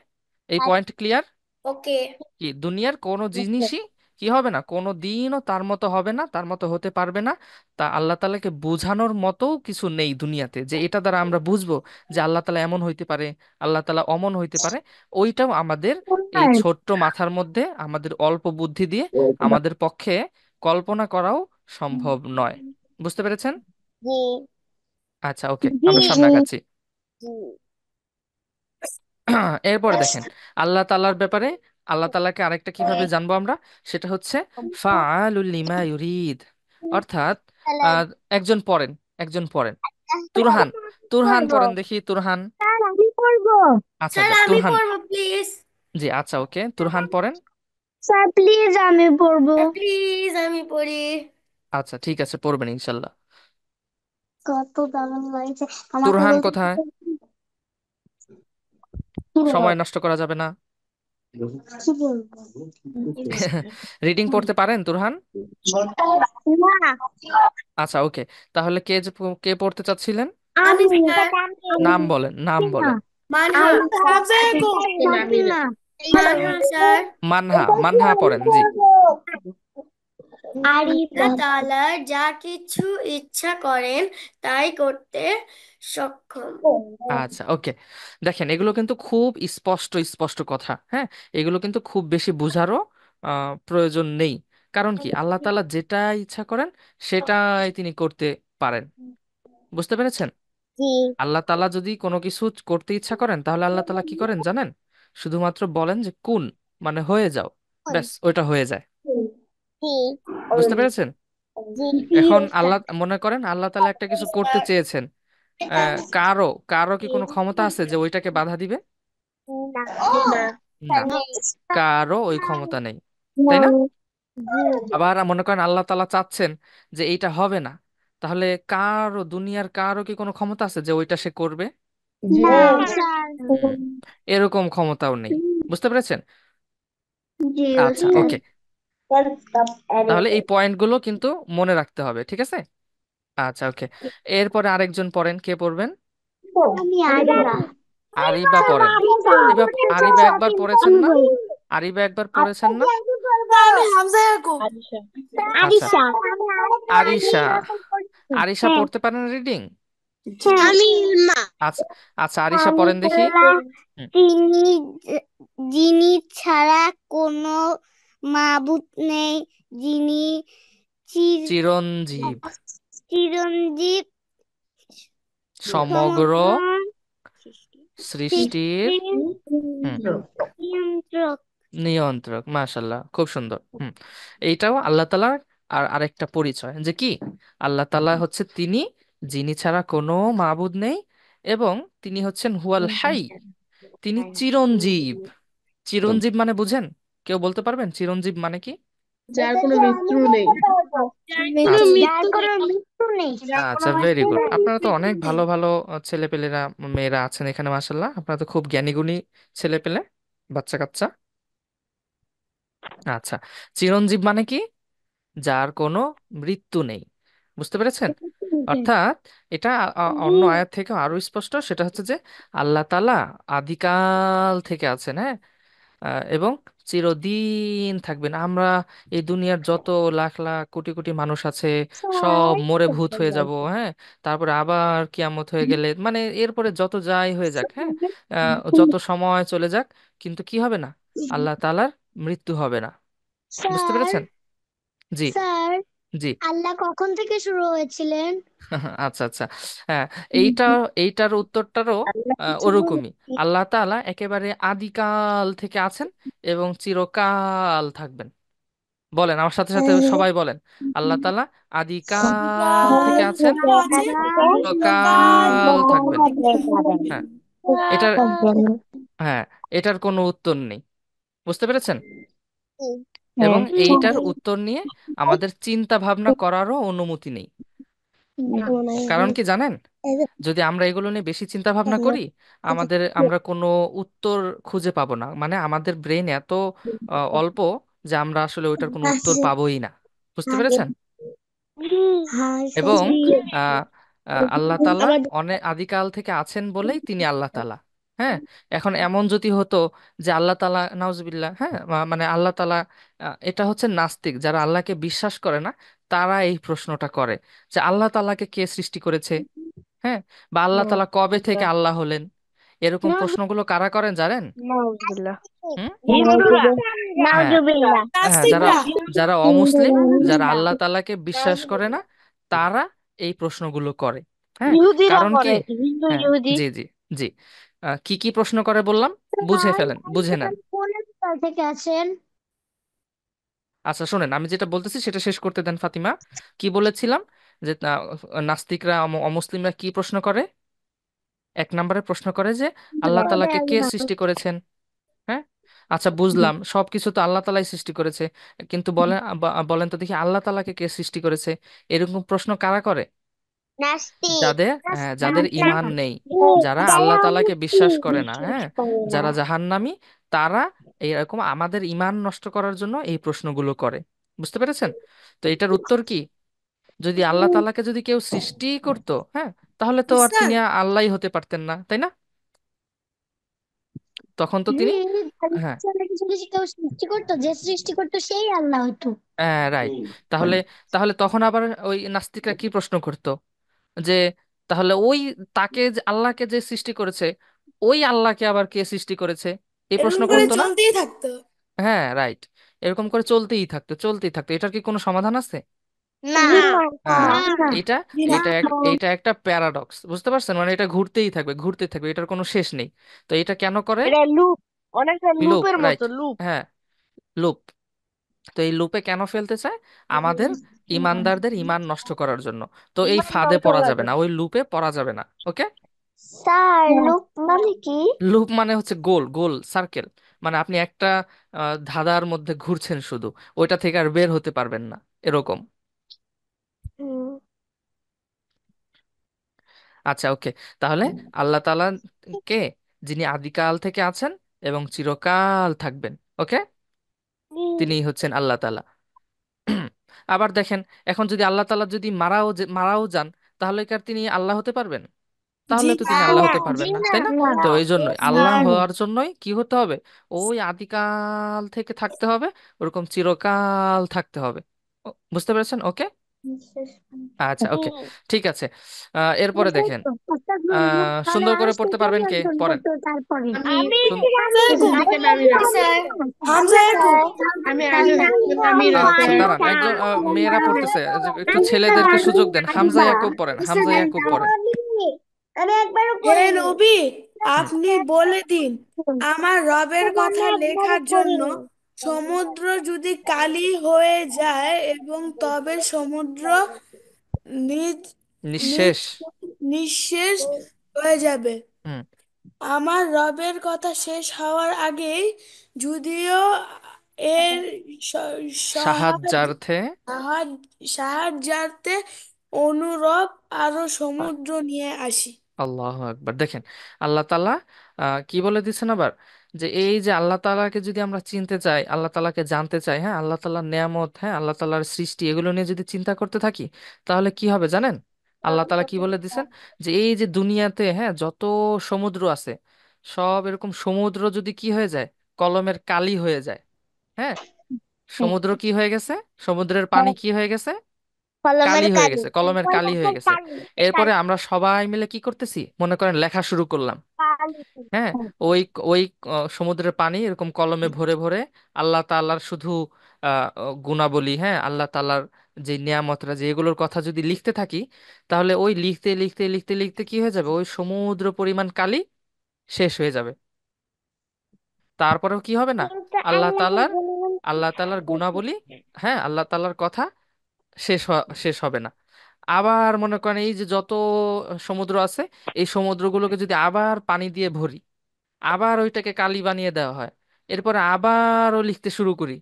এই পয়েন্ট ক্লিয়ার? ওকে। কি দুনিয়ার কোনো জিনিসই কি হবে না, কোনো দিনও তার মতো হবে না, তার মতো হতে পারবে না। তা আল্লাহ তাআলাকে বোঝানোর মতো কিছু নেই দুনিয়াতে যে এটা দ্বারা আমরা বুঝবো যে আল্লাহ তাআলা এমন হইতে পারে, আল্লাহ তাআলা অমন হইতে পারে। ওইটাও আমাদের এই ছোট্ট মাথার মধ্যে, আমাদের অল্প বুদ্ধি দিয়ে আমাদের পক্ষে কল্পনা করাও সম্ভব নয়। বুঝতে পেরেছেন? জি আচ্ছা, ওকে, জি আমরা জি সামনে আগাচ্ছি। জি এরপরে দেখেন আল্লাহ তাআলার ব্যাপারে, আল্লাহ তাআলাকে আরেকটা কিভাবে জানবো আমরা, সেটা হচ্ছে ফাআলুল লিমা ইউরিদ। অর্থাৎ স্যার আহ, একজন পড়েন, একজন পড়েন। তুরহান, তুরহান পড়বো পড়েন দেখি, তুরহান। স্যার আমি পড়বো আচ্ছা স্যার আচ্ছা, আমি তুরহান। পড়বো প্লিজ জি আচ্ছা, ওকে, তুরহান পড়েন। স্যার প্লিজ আমি পড়বো প্লিজ আমি পড়ি আচ্ছা ঠিক আছে, পড়বেন ইনশাল্লাহ। কত দারুণ লাগছে আমাকে তুরহান বলতে কোথায়? কি সময় নষ্ট করা যাবে না। কি বলবো রিডিং পড়তে পারেন তুরহান? না আচ্ছা ওকে, তাহলে কে পড়তে চাচ্ছিলেন? আমি নাম বলেন, নাম বলেন। মানহা না মানহা স্যার। মানহা, মানহা পড়েন, জি। আল্লাহ তাআলা যা কিছু ইচ্ছা করেন তাই করতে সক্ষম। আচ্ছা ওকে, দেখেন এগুলো কিন্তু খুব স্পষ্ট স্পষ্ট কথা, হ্যাঁ। এগুলো কিন্তু খুব বেশি বোঝারও প্রয়োজন নেই। কারণ কি, আল্লাহ তাআলা যেটা ইচ্ছা করেন সেটাই তিনি করতে পারেন। বুঝতে পেরেছেন? জি আল্লাহ তাআলা যদি কোনো কিছু করতে ইচ্ছা করেন তাহলে আল্লাহ তাআলা কি করেন জানেন? শুধুমাত্র বলেন যে কুন, মানে হয়ে যাও, ব্যাস ওইটা হয়ে যায়। জি বুঝতে পেরেছেন? জি এখন আল্লাহ, মনে করেন আল্লাহ তাআলা একটা কিছু করতে স্যার চেয়েছেন, কারো কারো কি কোনো ক্ষমতা আছে যে ওইটাকে বাধা দিবে? না না। না, কারো ওই ক্ষমতা নেই, তাই না? আবার মনে করেন আল্লাহ তাআলা চাচ্ছেন যে এইটা হবে না, তাহলে কারো, দুনিয়ার কারো কি কোনো ক্ষমতা আছে যে ওইটা সে করবে? না স্যার হুম, এরকম ক্ষমতাও নেই। বুঝতে পেরেছেন? জি আচ্ছা ওকে, তাহলে এই পয়েন্টগুলো কিন্তু মনে রাখতে হবে, ঠিক আছে? আচ্ছা ওকে, এরপরে আরেকজন পড়েন, কে পড়বেন? আমি আরিবা আরিবা পড়েন। আরিবা, আরিবা একবার পড়েছেন না? আরিবা একবার পড়েছেন না? আমি হামজা ইয়াকুব। আচ্ছা, আরিশা আরিশা, আরিশা হ্যাঁ পড়তে পারেন রিডিং? আমি ইলমা আচ্ছা আচ্ছা, আরিশা আমি পড়েন দেখি। বললাম হুম, তিনি যিনি ছাড়া কোনো মাবুদ নেই যিনি চির চিরঞ্জীব, চিরঞ্জীব সমগ্র সমগ্র সৃষ্টির, সৃষ্টির হুম, নিয়ন্ত্রক নিয়ন্ত্রক। মাশাল্লাহ, খুব সুন্দর। হুম, এইটাও আল্লাহ তাআলার আর আরেকটা পরিচয়, যে কি, আল্লাহ তাআলা হচ্ছে তিনি যিনি ছাড়া কোনো মাবুদ নেই, এবং তিনি হচ্ছেন হুয়াল হাই, তিনি চিরঞ্জীব। চিরঞ্জীব মানে বুঝেন? কেউ বলতে পারবেন চিরঞ্জীব মানে কি? যার কোনো মৃত্যু নেই। আচ্ছা যার কোনো মৃত্যু নেই আচ্ছা, ভেরি গুড। আপনারা তো অনেক ভালো ভালো ছেলেপেলেরা, মেয়েরা আছেন এখানে, মাশাল্লাহ, আপনারা তো খুব জ্ঞানী গুণী ছেলেপেলে, বাচ্চা কাচ্চা। আচ্ছা, চিরঞ্জীব মানে কি? যার কোনো মৃত্যু নেই। বুঝতে পেরেছেন? অর্থাৎ এটা অন্য আয়াত থেকে আরো স্পষ্ট, সেটা হচ্ছে যে আল্লাহ তাআলা আদিকাল থেকে আছেন, হ্যাঁ, এবং চিরদিন থাকবেন। আমরা এই দুনিয়ার যত লাখ লাখ কোটি কোটি মানুষ আছে সব মরে ভূত হয়ে যাব, হ্যাঁ। তারপরে আবার কিয়ামত হয়ে গেলে, মানে এরপরে যত যাই হয়ে যাক, হ্যাঁ, যত সময় চলে যাক, কিন্তু কি হবে না, আল্লাহ তাআলার মৃত্যু হবে না। বুঝতে স্যার পেরেছেন? জি, স্যার জি। আল্লাহ কখন থেকে শুরু হয়েছিলেন আচ্ছা আচ্ছা, হ্যাঁ, এইটা, এইটার উত্তরটারও ওরকমই। আল্লাহ তাআলা একেবারে আদিকাল থেকে আছেন এবং চিরকাল থাকবেন। বলেন আমার সাথে সাথে, সবাই বলেন, আল্লাহ তাআলা আদিকাল থেকে আছেন, চিরকাল থাকবেন। হ্যাঁ, এটার, হ্যাঁ, এটার কোনো উত্তর নেই। বুঝতে পেরেছেন? এবং এইটার উত্তর নিয়ে আমাদের চিন্তা ভাবনা করারও অনুমতি নেই। কারণ কি জানেন, যদি আমরা এগুলো নিয়ে বেশি চিন্তা ভাবনা করি, আমরা কোনো উত্তর খুঁজে পাবো না, মানে আমাদের ব্রেন এত অল্প যে আমরা আসলে ওইটার কোনো উত্তর পাবোই না। বুঝতে পেরেছেন? এবং আহ আল্লাহ তাআলা আবার অনেক আদিকাল থেকে আছেন বলেই তিনি আল্লাহ তাআলা, হ্যাঁ, এখন এমন যদি হতো যে আল্লাহ তালা নাউজুবিল্লাহ, হ্যাঁ, মানে আল্লাহ তালা, এটা হচ্ছে নাস্তিক, যারা আল্লাহকে বিশ্বাস করে না, তারা এই প্রশ্নটা করে যে আল্লাহ তালাকে কে সৃষ্টি করেছে, হ্যাঁ, বা আল্লাহ তালা কবে থেকে আল্লাহ হলেন, এরকম প্রশ্নগুলো কারা করেন জানেন? নাউজুবিল্লাহ। হুম, হিন্দুরা। হ্যাঁ, নাউজুবিল্লাহ। হ্যাঁ, যারা নাস্তিকরা। যারা অমুসলিম, যারা আল্লাহ তাআলাকে বিশ্বাস করে না, তারা এই প্রশ্নগুলো করে। হ্যাঁ, ইহুদিরা কারণ কি? করে, হিন্দু হ্যাঁ, ইহুদি। জি জি জি, কি কি প্রশ্ন করে বললাম, বুঝে ফেলেন, বুঝে নেন। কোন স্থল থেকে আছেন? আচ্ছা শোনেন, আমি যেটা বলতেছি সেটা শেষ করতে দেন ফাতিমা। কি বলেছিলাম যে নাস্তিকরা, অমুসলিমরা কি প্রশ্ন করে? এক নম্বরে প্রশ্ন করে যে আল্লাহ তাআলাকে কে সৃষ্টি করেছেন। হ্যাঁ, আচ্ছা বুঝলাম, সবকিছু তো আল্লাহ তালাই সৃষ্টি করেছে, কিন্তু বলেন, বলেন তো দেখি আল্লাহ তাআলাকে কে সৃষ্টি করেছে? এরকম প্রশ্ন কারা করে? নাস্তিক। যাদের, হ্যাঁ, যাদের ইমান নেই, যারা যারা আল্লাহ তাআলাকে বিশ্বাস নাস্তিক, করে না, বিশ্বাস হ্যাঁ, করে না। যারা জাহান্নামী, তারা এরকম আমাদের ইমান নষ্ট করার জন্য এই প্রশ্নগুলো করে। বুঝতে পেরেছেন? তো এটার উত্তর কি? যদি আল্লাহ তাআলাকে যদি কেউ সৃষ্টি করতো, হ্যাঁ, তাহলে তো আর বুঝছেন? তিনি আল্লাহই হতে পারতেন না, তাই না? তখন তো তিনি, হ্যাঁ, যদি কেউ সৃষ্টি করতো, যে সৃষ্টি করতো সেই আল্লাহ হতো। রাইট। তাহলে, তখন আবার ওই নাস্তিকরা কি প্রশ্ন করতো যে তাহলে ওই তাকে আল্লাহকে যে সৃষ্টি করেছে, ওই আল্লাহকে আবার কে সৃষ্টি করেছে, এই প্রশ্ন এরকম করে করতো না? চলতেই থাকতো। হ্যাঁ, রাইট। এরকম করে চলতেই থাকতো, চলতেই থাকতো, এটার কি কোনো সমাধান আছে? না। না, হ্যাঁ, না, না। এটা বিনা- এটা একটা প্যারাডক্স, বুঝতে পারছেন? মানে এটা ঘুরতেই থাকবে, ঘুরতেই থাকবে, এটার কোনো শেষ নেই। তো এটা কেন করে? এটা লুপ, অনেকটা লুপ, লুপের রাইট। মতো লুপ। হ্যাঁ, লুপ। তো এই লুপে কেন ফেলতে চায়? আমাদের ইমানদারদের ইমান নষ্ট করার জন্য। তো এই ফাঁদে পড়া যাবে না, ওই লুপে পড়া যাবে না। ওকে? স্যার, লুপ মানে কি? লুপ মানে হচ্ছে গোল গোল সার্কেল, মানে আপনি একটা ধাঁধার মধ্যে ঘুরছেন শুধু, ওইটা থেকে আর বের হতে পারবেন না, এরকম। হুম। আচ্ছা, ওকে। তাহলে আল্লাহ তাআলা কে? যিনি আদিকাল থেকে আছেন এবং চিরকাল থাকবেন। ওকে, তিনিই হচ্ছেন আল্লাহ তাআলা। আবার দেখেন, এখন যদি আল্লাহ তাআলা যদি মারাও যান, তাহলে কি আর তিনি আল্লাহ হতে পারবেন? জি তাহলে তো তিনি না। আল্লাহ না, হতে জি পারবেন না, না, তাই না? না। তো এই জন্যই না। আল্লাহ হওয়ার জন্যই কি হতে হবে? ওই আদিকাল থেকে থাকতে হবে, ওরকম চিরকাল থাকতে হবে। বুঝতে পেরেছেন? ওকে, আচ্ছা, ওকে, হুম। ঠিক আছে। এরপরে দেখেন, তাহলে সুন্দর করে আসতে পড়তে কে পারবেন কে? নিয়ন্ত্রণ পড়েন। করতো তারপরে? আমি আমি সুন- হামজা ইয়াকুব। সেকেন্ড আমি জি রাখবো। স্যার। আমি হামজা ইয়াকুব। আমি আগে আমি রাখবো। আচ্ছা দাঁড়ান, একজন মেয়েরা পড়তেছে, একটু ছেলেদেরকে সুযোগ দেন। হামজা ইয়াকুব পড়েন, হামজা ইয়াকুব পড়েন। আমি একবারও হে পড়িনি। নবী, হুম, আপনি বলে দিন, আমার রবের আমি কথা একবারও লেখার জন্য পড়িনি। সমুদ্র যদি কালি হয়ে যায় এবং তবে সমুদ্র নিজ নিজ নিঃশেষ। নিঃশেষ হয়ে যাবে। হুম, আমার রবের কথা শেষ হওয়ার আগেই, যদিও এর স- সহায় সাহায্যার্থে। সাহায্যার্থে অনুরূপ আরো সমুদ্র নিয়ে আসি। আল্লাহ আকবার, দেখেন আল্লাহ তাআলা কি বলে দিচ্ছেন আবার, যে এই যে আল্লাহ তাআলাকে যদি আমরা চিনতে চাই, আল্লাহ তাআলাকে জানতে চাই, হ্যাঁ, আল্লাহ তাআলার নেয়ামত, হ্যাঁ, আল্লাহ তাআলার সৃষ্টি, এগুলো নিয়ে যদি চিন্তা করতে থাকি, তাহলে কি হবে জানেন? আল্লাহ তাআলা কি বলে দিচ্ছেন, যে এই যে দুনিয়াতে, হ্যাঁ, যত সমুদ্র আছে, সব এরকম সমুদ্র যদি কি হয়ে যায়, কলমের কালি হয়ে যায়, হ্যাঁ, সমুদ্র কি হয়ে গেছে, সমুদ্রের পানি কি হয়ে গেছে, কালি কলমের হয়ে কালি। গেছে, কলমের কালি হয়ে গেছে। এরপরে আমরা সবাই মিলে কি করতেছি, মনে করেন লেখা শুরু করলাম, হ্যাঁ, ওই ওই সমুদ্রের পানি এরকম কলমে ভরে ভরে আল্লাহ তাআলার শুধু গুণাবলী, হ্যাঁ, আল্লাহ তাআলার যে নিয়ামতরা, যে এগুলোর কথা যদি লিখতে থাকি, তাহলে ওই লিখতে লিখতে লিখতে লিখতে কি হয়ে যাবে, ওই সমুদ্র পরিমাণ কালি শেষ হয়ে যাবে। তারপরেও কি হবে না, কিন্তু আল্লাহ আল্লাহর তাআলার গুণগান আল্লাহ তাআলার গুণাবলী, হ্যাঁ, আল্লাহ তাআলার কথা শেষ হবে না। আবার মনে করেন এই যে যত সমুদ্র আছে, এই সমুদ্রগুলোকে যদি আবার পানি দিয়ে ভরি, আবার ওইটাকে কালি বানিয়ে দেওয়া হয়, এরপরে আবারও লিখতে শুরু করি,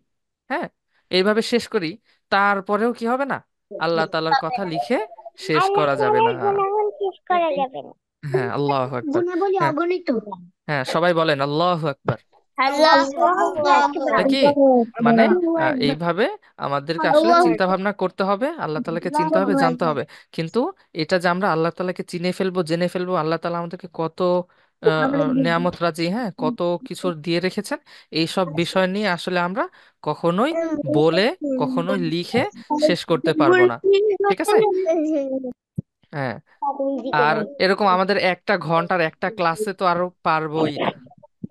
হ্যাঁ, এইভাবে শেষ করি, তারপরেও কি হবে না, আল্লাহ তাআলার কথা লিখে শেষ আল্লাহ করা যাবে না। তাআলার গুণগান শেষ করা যাবে না। হ্যাঁ, আল্লাহু আকবার। গুণাবলী হ্যাঁ, অগণিত। হ্যাঁ, সবাই বলেন আল্লাহু আকবার। আল্লাহু তাহলে আকবার। কি, মানে এইভাবে আমাদেরকে আসলে চিন্তা ভাবনা করতে হবে, আল্লাহ তাআলাকে চিনতে হবে, জানতে হবে। কিন্তু এটা যে আমরা আল্লাহ তাআলাকে চিনে ফেলবো, জেনে ফেলবো, আল্লাহ তাআলা আমাদেরকে কত নেয়ামত রাজি, হ্যাঁ, কত কিছু দিয়ে রেখেছেন। এই সব বিষয় নিয়ে আসলে আমরা কখনোই বলে, কখনোই লিখে শেষ করতে পারবো না। ঠিক আছে? হ্যাঁ। আর এরকম আমাদের একটা ঘন্টার একটা ক্লাসে তো আরো পারবোই না,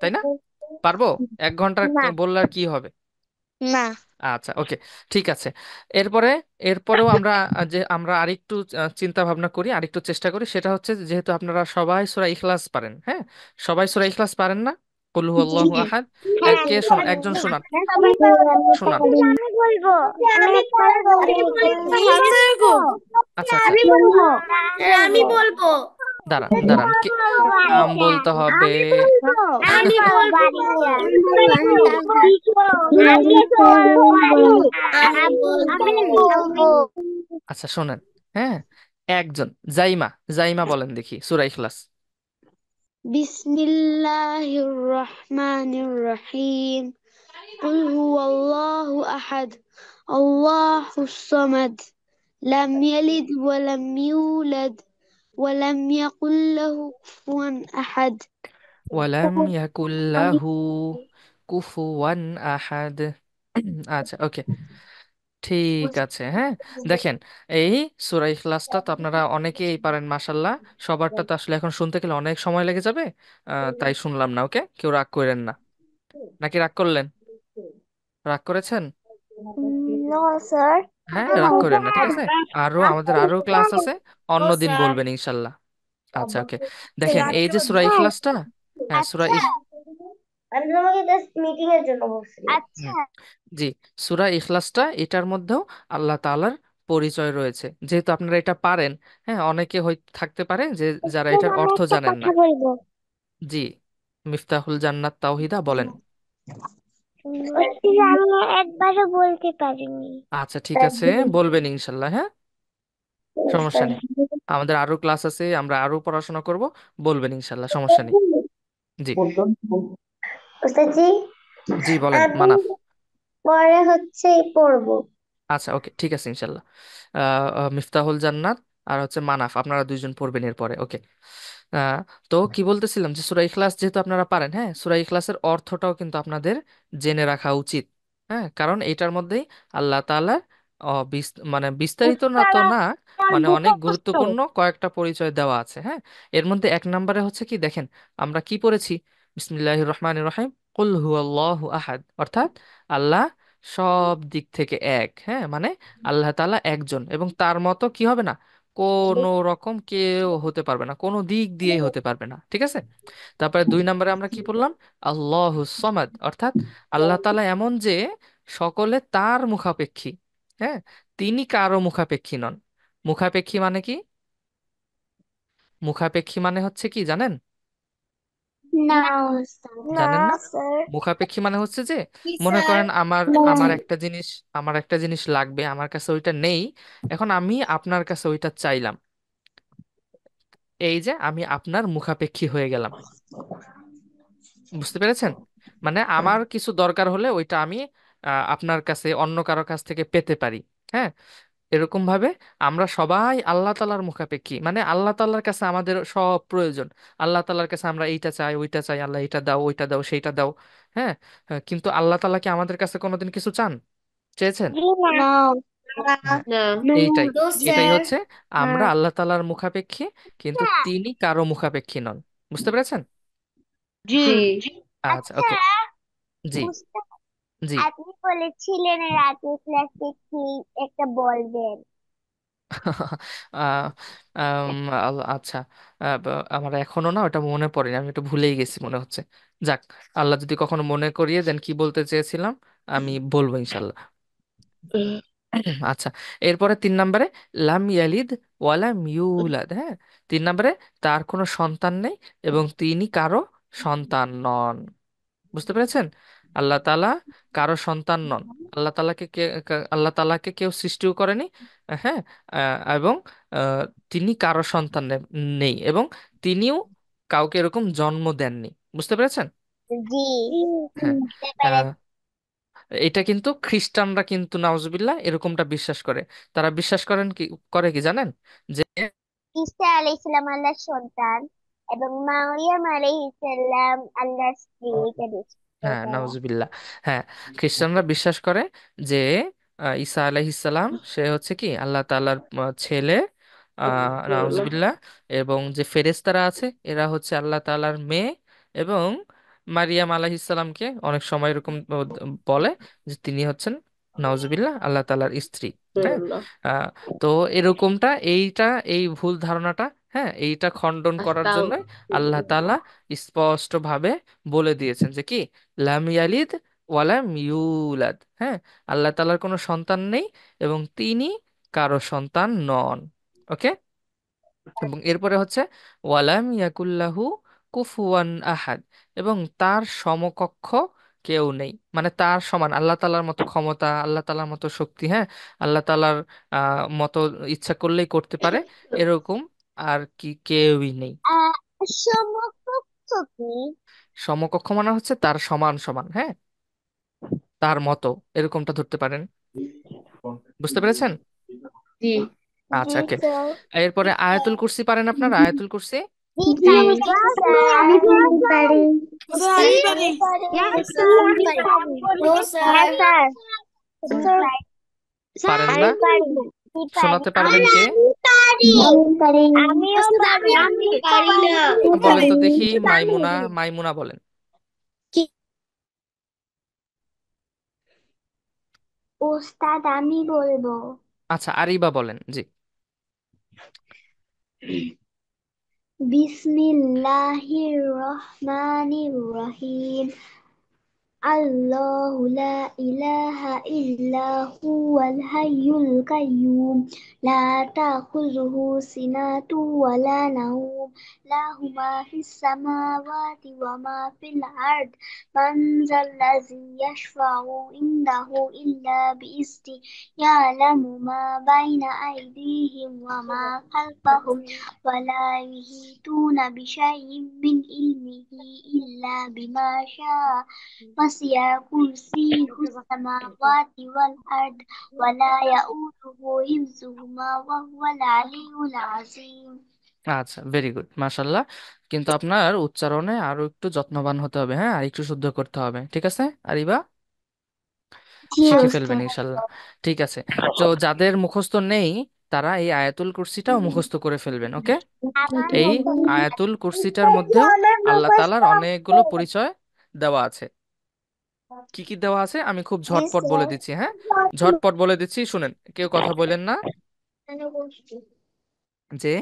তাই না? পারবো? 1 ঘন্টা না বললে আর কি হবে? না আচ্ছা, ওকে, ঠিক আছে। এরপরে, এরপরেও আমরা যে আমরা আরেকটু চিন্তা ভাবনা করি, আরেকটু চেষ্টা করি, সেটা হচ্ছে যেহেতু আপনারা সবাই সূরা ইখলাস পারেন, হ্যাঁ, সবাই সূরা ইখলাস পারেন না? কুল হুয়াল্লাহু আহাদ। হ্যাঁ কে শোন, একজন শোনান, আমি শোনান। আমি বলবো আমি একবার বলতে গো, আচ্ছা আচ্ছা, আমি বলবো আমি বলবো, দাঁড়ান দাঁড়ান, কে নাম বলতে হবে? আমি বলবো আমি বলবো, আমি বলবো আমি আমি বলবো। বলবো আচ্ছা শোনেন, হ্যাঁ, একজন, জাইমা, জাইমা বলেন দেখি সূরা ইখলাস। বিসমিল্লাহির রহমানির রহিম কুল হুয়াল্লাহু আহাদ আল্লাহুস সামাদ লাম ইয়ালিদ ওয়া লাম ইউলাদ ওয়া লাম ইয়াকুল লাহু কুফুয়ান আহাদ। ওয়ালাম ইয়াকুল্লাহু কুফুওয়ান আহাদ। আচ্ছা, ওকে, ঠিক আছে, হ্যাঁ। দেখেন, এই সূরা ইখলাসটা তো আপনারা অনেকেই পারেন মাশাল্লাহ। সবারটা তো আসলে এখন শুনতে গেলে অনেক সময় লেগে যাবে, তাই শুনলাম না। ওকে, কেউ রাগ করেন না, নাকি রাগ করলেন? রাগ করেছেন? নো স্যার হ্যাঁ, রাগ করেন না, ঠিক আছে। আরো আমাদের আরো ক্লাস আছে, ও অন্যদিন স্যার। বলবেন ইনশাল্লাহ। আচ্ছা, ওকে। দেখেন, এই যে সূরা স্যার ইখলাসটা, হ্যাঁ, সূরা আচ্ছা আমি তোমাকে জাস্ট মিটিং এর জন্য বলছিলাম আচ্ছা হুম, জি, সূরা ইখলাসটা, এটার মধ্যেও আল্লাহ তাআলার পরিচয় রয়েছে, যেহেতু আপনারা এটা পারেন। হ্যাঁ, অনেকে হয়তো থাকতে পারে যে যারা স্যার এটার আমি অর্থ একটা জানেন না। কথা বলবো জি, মিফতাহুল জান্নাত তাওহিদা বলেন। স্যার আমি একবারও বলতে পারিনি আচ্ছা, ঠিক আছে, বলবেন ইনশাল্লাহ, হ্যাঁ, সমস্যা নেই। আমাদের আরো ক্লাস আছে, আমরা আরো পড়াশোনা করব, বলবেন ইনশাল্লাহ, সমস্যা নেই। জি, ওস্তাদজি জি বলেন আমি মানাফ। পরে হচ্ছে পড়বো আচ্ছা, ওকে, ঠিক আছে ইনশাল্লাহ। মিফতাহুল জান্নাত আর হচ্ছে মানাফ, আপনারা দুইজন পড়বেন এরপরে, ওকে। আহ, তো কি বলতেছিলাম, যে সূরা ইখলাস যেহেতু আপনারা পারেন, হ্যাঁ, সূরা ইখলাসের অর্থটাও কিন্তু আপনাদের জেনে রাখা উচিত। হ্যাঁ, কারণ এটার মধ্যেই আল্লাহ তাআলা মানে বিস্তারিত না তো না, মানে অনেক মুখস্থ গুরুত্বপূর্ণ কয়েকটা পরিচয় দেওয়া আছে। হ্যাঁ, এর মধ্যে 1 নম্বরে হচ্ছে কি, দেখেন, আমরা কি পড়েছি? বিসমিল্লাহির রহমানির রহিম, কুল হুয়াল্লাহু আহাদ, অর্থাৎ আল্লাহ সব দিক থেকে এক। হ্যাঁ, মানে আল্লাহ তাআলা একজন, এবং তার মতো কি হবে না, কোনো রকম কেউ হতে পারবে না, কোনো দিক দিয়েই হতে পারবে না, ঠিক আছে। তারপরে 2 নম্বরে আমরা কি পড়লাম? আল্লাহুস সামাদ, অর্থাৎ আল্লাহ তাআলা এমন যে সকলে তার মুখাপেক্ষী। হ্যাঁ, তিনি কারো মুখাপেক্ষী নন। মুখাপেক্ষী মানে কি? মুখাপেক্ষী মানে হচ্ছে কি জানেন? না না জানেন না? স্যার মুখাপেক্ষী মানে হচ্ছে যে, কি মনে স্যার? করেন আমার আমার একটা জিনিস, আমার একটা জিনিস লাগবে, আমার কাছে ওইটা নেই, এখন আমি আপনার কাছে ওইটা চাইলাম, এই যে আমি আপনার মুখাপেক্ষী হয়ে গেলাম। বুঝতে পেরেছেন? মানে আমার কিছু দরকার হলে ওইটা আমি আপনার কাছে অন্য কারো কাছ থেকে পেতে পারি। হ্যাঁ, এরকম ভাবে আমরা সবাই আল্লাহ তাআলার মুখাপেক্ষী, মানে আল্লাহ তাআলার কাছে আমাদের সব প্রয়োজন। আল্লাহ তাআলার কাছে আমরা এইটা চাই, ওইটা চাই, আল্লাহ এটা দাও, ওইটা দাও, সেইটা দাও। হ্যাঁ, কিন্তু আল্লাহ তাআলা কি আমাদের কাছে কোনোদিন কিছু চান, চেয়েছেন? জি না হ্যাঁ, না। এইটাই, তো এটাই স্যার। হচ্ছে, আমরা আল্লাহ তাআলার মুখাপেক্ষী, কিন্তু তিনি কারো মুখাপেক্ষী নন। বুঝতে পেরেছেন? জি। আচ্ছা, আচ্ছা ওকে, জি, উস্তাদ জি। আপনি বলেছিলেন রাতে ক্লাসে কি একটা বলবেন আহ, আচ্ছা, আমার এখনো না ওটা মনে পড়েনি, আমি একটু ভুলেই গেছি মনে হচ্ছে। যাক, আল্লাহ যদি কখনো মনে করিয়ে দেন কি বলতে চেয়েছিলাম, আমি বলবো ইনশাল্লাহ। আচ্ছা, এরপরে 3 নম্বরে, লাম ইয়ালিদ ওয়ালাম ইউলাদ। হ্যাঁ, 3 নম্বরে, তার কোনো সন্তান নেই এবং তিনি কারো সন্তান নন। বুঝতে পেরেছেন? আল্লাহ তাআলা কারো সন্তান নন। আল্লাহ তাআলাকে কেউ সৃষ্টিও করেনি। হ্যাঁ, এবং আহ, তিনি কারো সন্তান নেই, এবং তিনিও কাউকে এরকম জন্ম দেননি। বুঝতে পেরেছেন? জি হ্যাঁ। বুঝতে পেরেছি এটা কিন্তু খ্রিস্টানরা কিন্তু নাউজুবিল্লাহ এরকমটা বিশ্বাস করে। তারা বিশ্বাস করে কি জানেন? যে ঈসা আলাইহিস সালাম আল্লাহর সন্তান এবং মারিয়াম আলাইহিস সালাম আল্লাহর স্ত্রী এটা বিশ্বাস করে হ্যাঁ, তারা। নাউজুবিল্লাহ। হ্যাঁ, খ্রিস্টানরা বিশ্বাস করে যে ঈসা আলাইহিসসালাম সে হচ্ছে কি আল্লাহ তাআলার ছেলে, নাউজুবিল্লাহ। এবং যে ফেরেশতারা আছে এরা হচ্ছে আল্লাহ তাআলার মেয়ে। এবং মারিয়াম আলাইহিসসালামকে অনেক সময় এরকম বলে যে তিনি হচ্ছেন নাউজুবিল্লাহ আল্লাহ তাআলার স্ত্রী। হ্যাঁ। আহ, তো এরকমটা এই ভুল ধারণাটা, হ্যাঁ, এইটা খণ্ডন করার জন্য আল্লাহ তাআলা স্পষ্টভাবে বলে দিয়েছেন যে কি লাম ইয়ালিদ ওয়ালাম ইউলাদ। হ্যাঁ, আল্লাহ তাআলার কোনো সন্তান নেই এবং তিনি কারো সন্তান নন। ওকে। এবং এরপরে হচ্ছে ওয়ালাম ইয়াকুল্লাহু কুফুয়ান আহাদ, এবং তার সমকক্ষ কেউ নেই, মানে তার সমান আল্লাহ তাআলার মতো ক্ষমতা, আল্লাহ তাআলার মতো শক্তি, হ্যাঁ, আল্লাহ তাআলার মতো ইচ্ছা করলেই করতে পারে এরকম আর কি কেউই নেই। আহ সমকক্ষ কি? সমকক্ষ মানে হচ্ছে তার সমান সমান, হ্যাঁ, তার মতো এরকমটা ধরতে পারেন। বুঝতে পেরেছেন? জি জি আচ্ছা, ওকে। স্যার। এরপরে আয়াতুল কুরসি পারেন আপনারা? আয়াতুল কুরসি জি পারি স্যার। আমি পারি স্যার আমি পারি। নো হ্যাঁ স্যার। স্যার। স্যার পারেন না? আমি পারি। জি পারি। শোনাতে পারবেন কে? আমিও পারি। আমি পারি না। বলেন তো দেখি, মাইমুনা, মাইমুনা বলেন। ওস্তাদ আমি বলবো। আচ্ছা, আরিবা বলেন। জি। বিসমিল্লাহির রহমানির রহিম। الله لا إله إلا هو الحي القيوم لا تأخذه سنة ولا نوم له ما في السماوات وما في الأرض من ذا الذي يشفع عنده إلا بإذنه يعلم ما بين أيديهم وما خلفهم ولا يحيطون بشيء من علمه إلا بما شاء وسع كرسيه السماوات والأرض ولا يؤوده حفظهما وهو العلي العظيم. আচ্ছা, ভেরি গুড, মাশাল্লাহ। কিন্তু আপনার উচ্চারণে আরো একটু যত্নবান হতে হবে, হ্যাঁ, আর একটু শুদ্ধ করতে হবে, ঠিক আছে আরিবা? জি শিখে ফেলবেন ওস্তাদ। ইনশাল্লাহ। ঠিক আছে। তো যাদের মুখস্থ নেই তারা এই আয়াতুল কুরসিটাও মুখস্থ করে ফেলবেন। ওকে। আমার এই আয়াতুল কুরসিটার মধ্যেও আল্লাহ তাআলার অনেকগুলো পরিচয় দেওয়া আছে। কি কি দেওয়া আছে আমি খুব জি ঝটপট বলে স্যার। দিচ্ছি, হ্যাঁ, ঝটপট বলে দিচ্ছি, শুনেন, কেউ কথা বলেন না। যে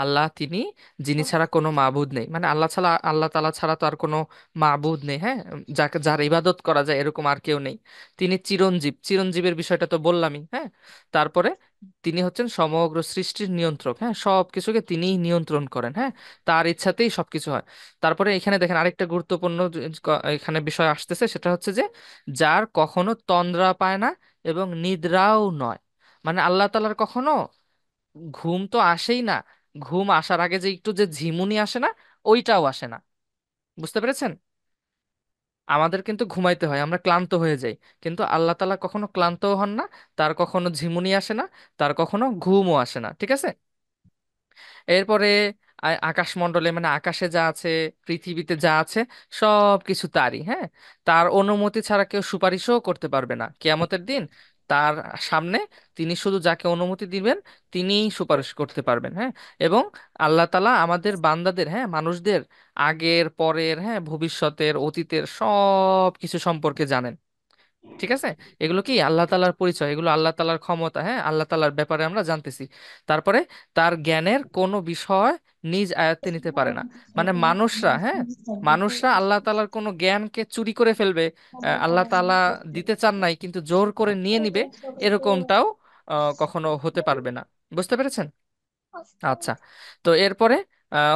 আল্লাহ তিনি, যিনি ছাড়া কোনো মাবুদ নেই, মানে আল্লাহ ছাড়া, আল্লাহ তাআলা ছাড়া তো আর কোনো মাবুদ নেই, হ্যাঁ, যাকে যার ইবাদত করা যায় এরকম আর কেউ নেই। তিনি চিরঞ্জীব, চিরঞ্জীবের বিষয়টা তো বললামই, হ্যাঁ। তারপরে তিনি হচ্ছেন সমগ্র সৃষ্টির নিয়ন্ত্রক, হ্যাঁ, সব কিছুকে তিনিই নিয়ন্ত্রণ করেন, হ্যাঁ, তার ইচ্ছাতেই সবকিছু হয়। তারপরে এখানে দেখেন আরেকটা গুরুত্বপূর্ণ এখানে বিষয় আসতেছে, সেটা হচ্ছে যে যার কখনো তন্দ্রা পায় না এবং নিদ্রাও নয়, মানে আল্লাহ তাআলার কখনো ঘুম তো আসেই না, ঘুম আসার আগে যে একটু যে ঝিমুনি আসে না, ওইটাও আসে না। বুঝতে পেরেছেন? আমাদের কিন্তু ঘুমাইতে হয়, আমরা ক্লান্ত হয়ে যাই, কিন্তু আল্লাহ তাআলা কখনো ক্লান্তও হন না, তার কখনো ঝিমুনি আসে না, তার কখনো ঘুমও আসে না, ঠিক আছে। এরপরে আকাশমণ্ডলে মানে আকাশে যা আছে, পৃথিবীতে যা আছে, সব কিছু তারই, হ্যাঁ। তার অনুমতি ছাড়া কেউ সুপারিশও করতে পারবে না কিয়ামতের দিন। তার সামনে তিনি শুধু যাকে অনুমতি দিবেন তিনিই সুপারিশ করতে পারবেন, হ্যাঁ। এবং আল্লাহ তাআলা আমাদের বান্দাদের, হ্যাঁ, মানুষদের আগের পরের, হ্যাঁ, ভবিষ্যতের, অতীতের সব কিছু সম্পর্কে জানেন, ঠিক আছে। এগুলো কি আল্লাহ তাআলার পরিচয়, এগুলো আল্লাহ তাআলার ক্ষমতা, হ্যাঁ, আল্লাহ তাআলার ব্যাপারে আমরা জানতেছি। তারপরে তার জ্ঞানের কোনো বিষয় নিজ আয়ত্তে নিতে পারে না, মানে মানুষরা, হ্যাঁ, মানুষরা আল্লাহ তাআলার কোনো জ্ঞানকে চুরি করে ফেলবে, আল্লাহ তাআলা দিতে চান নাই কিন্তু জোর করে নিয়ে নিবে, এরকমটাও কখনো হতে পারবে না। বুঝতে পেরেছেন? আচ্ছা। তো এরপরে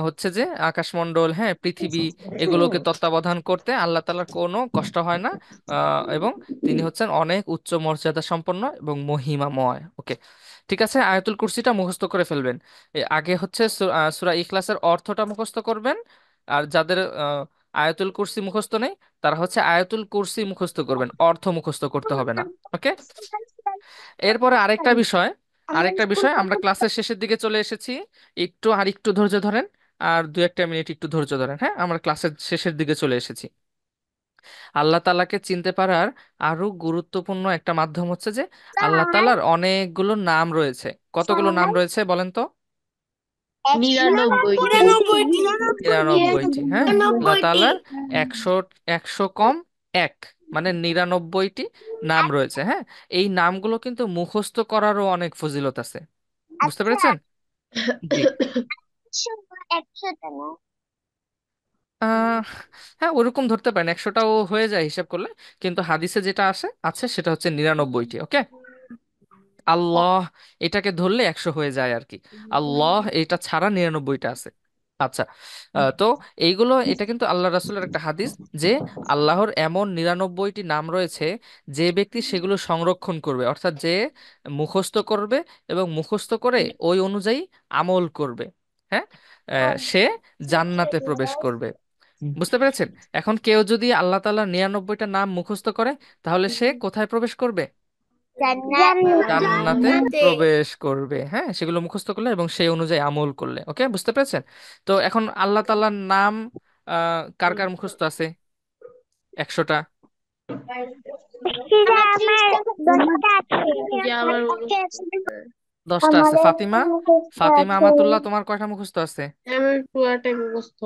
হচ্ছে যে আকাশমণ্ডল, হ্যাঁ, পৃথিবী, এগুলোকে তত্ত্বাবধান করতে আল্লাহ তাআলার কোনো কষ্ট হয় না। এবং তিনি হচ্ছেন অনেক উচ্চ মর্যাদা সম্পন্ন এবং মহিমাময়। ওকে। ঠিক আছে, আয়াতুল কুরসিটা মুখস্থ করে ফেলবেন। আগে হচ্ছে সূরা ইখলাসের অর্থটা মুখস্থ করবেন। আর যাদের আয়াতুল কুরসি মুখস্থ নেই তারা হচ্ছে আয়াতুল কুরসি মুখস্থ করবেন, অর্থ মুখস্থ করতে হবে না। ওকে। এরপরে আরেকটা বিষয়, আমরা ক্লাসের শেষের দিকে চলে এসেছি, একটু আর একটু ধৈর্য ধরেন। আর 2-1 মিনিট একটু ধৈর্য ধরেন, হ্যাঁ, আমরা ক্লাসের শেষের দিকে চলে এসেছি। আল্লাহ তাআলাকে চিনতে পারার আরো গুরুত্বপূর্ণ একটা মাধ্যম হচ্ছে যে আল্লাহ স্যার তাআলার অনেকগুলো নাম রয়েছে। কতগুলো নাম স্যার রয়েছে বলেন তো? 99টি। 99টি। 99টি, হ্যাঁ। আল্লাহ 99টি। তাআলার 100 কম এক, মানে 99টি নাম রয়েছে, হ্যাঁ। এই নামগুলো কিন্তু মুখস্থ করারও অনেক ফজিলত আছে, বুঝতে আচ্ছা পেরেছেন? জি। 100টা না আহ হ্যাঁ, ওরকম ধরতে পারেন, 100টাও হয়ে যায় হিসাব করলে, কিন্তু হাদিসে যেটা আছে সেটা হচ্ছে 99টি। ওকে, আল্লাহ এটাকে ধরলে 100 হয়ে যায় আর কি। আল্লাহ এটা ছাড়া 99টা আছে। আচ্ছা, তো এইগুলো, এটা কিন্তু আল্লাহ রাসূলের একটা হাদিস যে আল্লাহর এমন 99টি নাম রয়েছে, যে ব্যক্তি সেগুলো সংরক্ষণ করবে, অর্থাৎ যে মুখস্থ করবে এবং মুখস্থ করে ওই অনুযায়ী আমল করবে, হ্যাঁ, সে জান্নাতে প্রবেশ করবে। বুঝতে পেরেছেন? এখন কেউ যদি আল্লাহ তাআলার 99টা নাম মুখস্থ করে, তাহলে সে কোথায় প্রবেশ করবে? জান্নাত জান্নাতে জান্নাতে। প্রবেশ করবে, হ্যাঁ, সেগুলো মুখস্থ করলে এবং সেই অনুযায়ী আমল করলে। ওকে, বুঝতে পেরেছেন? তো এখন আল্লাহ তাআলার নাম কার কার মুখস্থ আছে 100টা? সেটা আমার 10টা আছে যে আমার আছে আছে। 10টা আছে। আমারও ফাতিমা, মুখস্থ ফাতিমা আছে। আমাতুল্লাহ, তোমার কয়টা মুখস্থ আছে? আমার পুরাটাই মুখস্থ।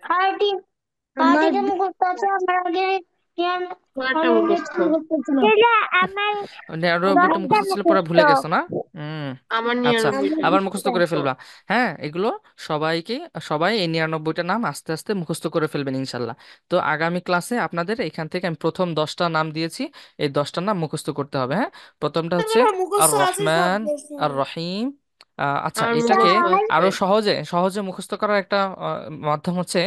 কার্ডি আমার কার্ডিটা মুখস্থ আছে আমার আগে জ্ঞান পুরাটা অনেক মুখস্থ। মুখস্থ ছিল। সেটা আমার 99টা 10টা মুখস্থ ছিল, পরে মুখস্থ। ভুলে গেছো না? হুম। আমার আচ্ছা, আমার 99টা আবার মুখস্থ করে মুখস্থ। ফেলবা। হ্যাঁ, এগুলো সবাইকে, সবাই এই 99টা নাম আস্তে আস্তে মুখস্থ করে ফেলবেন ইনশাল্লাহ। তো আগামী ক্লাসে আপনাদের এখান থেকে আমি প্রথম 10টা নাম দিয়েছি, এই 10টা নাম মুখস্থ করতে হবে, হ্যাঁ। প্রথমটা হচ্ছে আমার আর মুখস্থ আছে সব রহমান, প্রশ্ন। আর রহিম। আচ্ছা, আমার এটাকে মুখস্থ স্যার আছে। আরো সহজে সহজে মুখস্থ করার একটা মাধ্যম হচ্ছে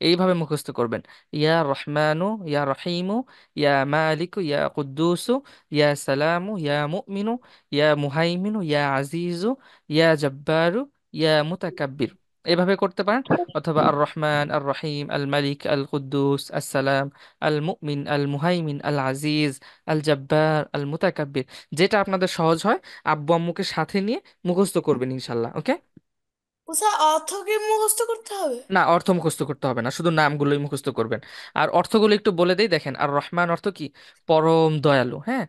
এইভাবে মুখস্থ করবেন: ইয়া রহমানু, ইয়া রহিমু, ইয়া মালিকু, ইয়া কুদ্দুসু, ইয়া সালামু, ইয়া মুমিনু, ইয়া মুহাইমিনু, ইয়া আজিজু, ইয়া জব্বারু, ইয়া মুতাকাব্বির। এভাবে করতে পারেন। অথবা আর রহমান, আর রহিম, আল মালিক, আল কুদ্দুস, আসসালাম, আল মুমিন, আল মুহাইমিন, আল আজিজ, আল জব্বার, আল মুতাকাব্বির। যেটা আপনাদের সহজ হয় আব্বু আম্মুকে সাথে নিয়ে মুখস্থ করবেন ইনশাল্লাহ। ওকে। ও স্যার, অর্থ কি মুখস্থ করতে হবে? না, অর্থ মুখস্থ করতে হবে না, শুধু নামগুলোই মুখস্থ করবেন। আর অর্থগুলো একটু বলে দেই, দেখেন, আর রহমান অর্থ কি? পরম দয়ালু, হ্যাঁ।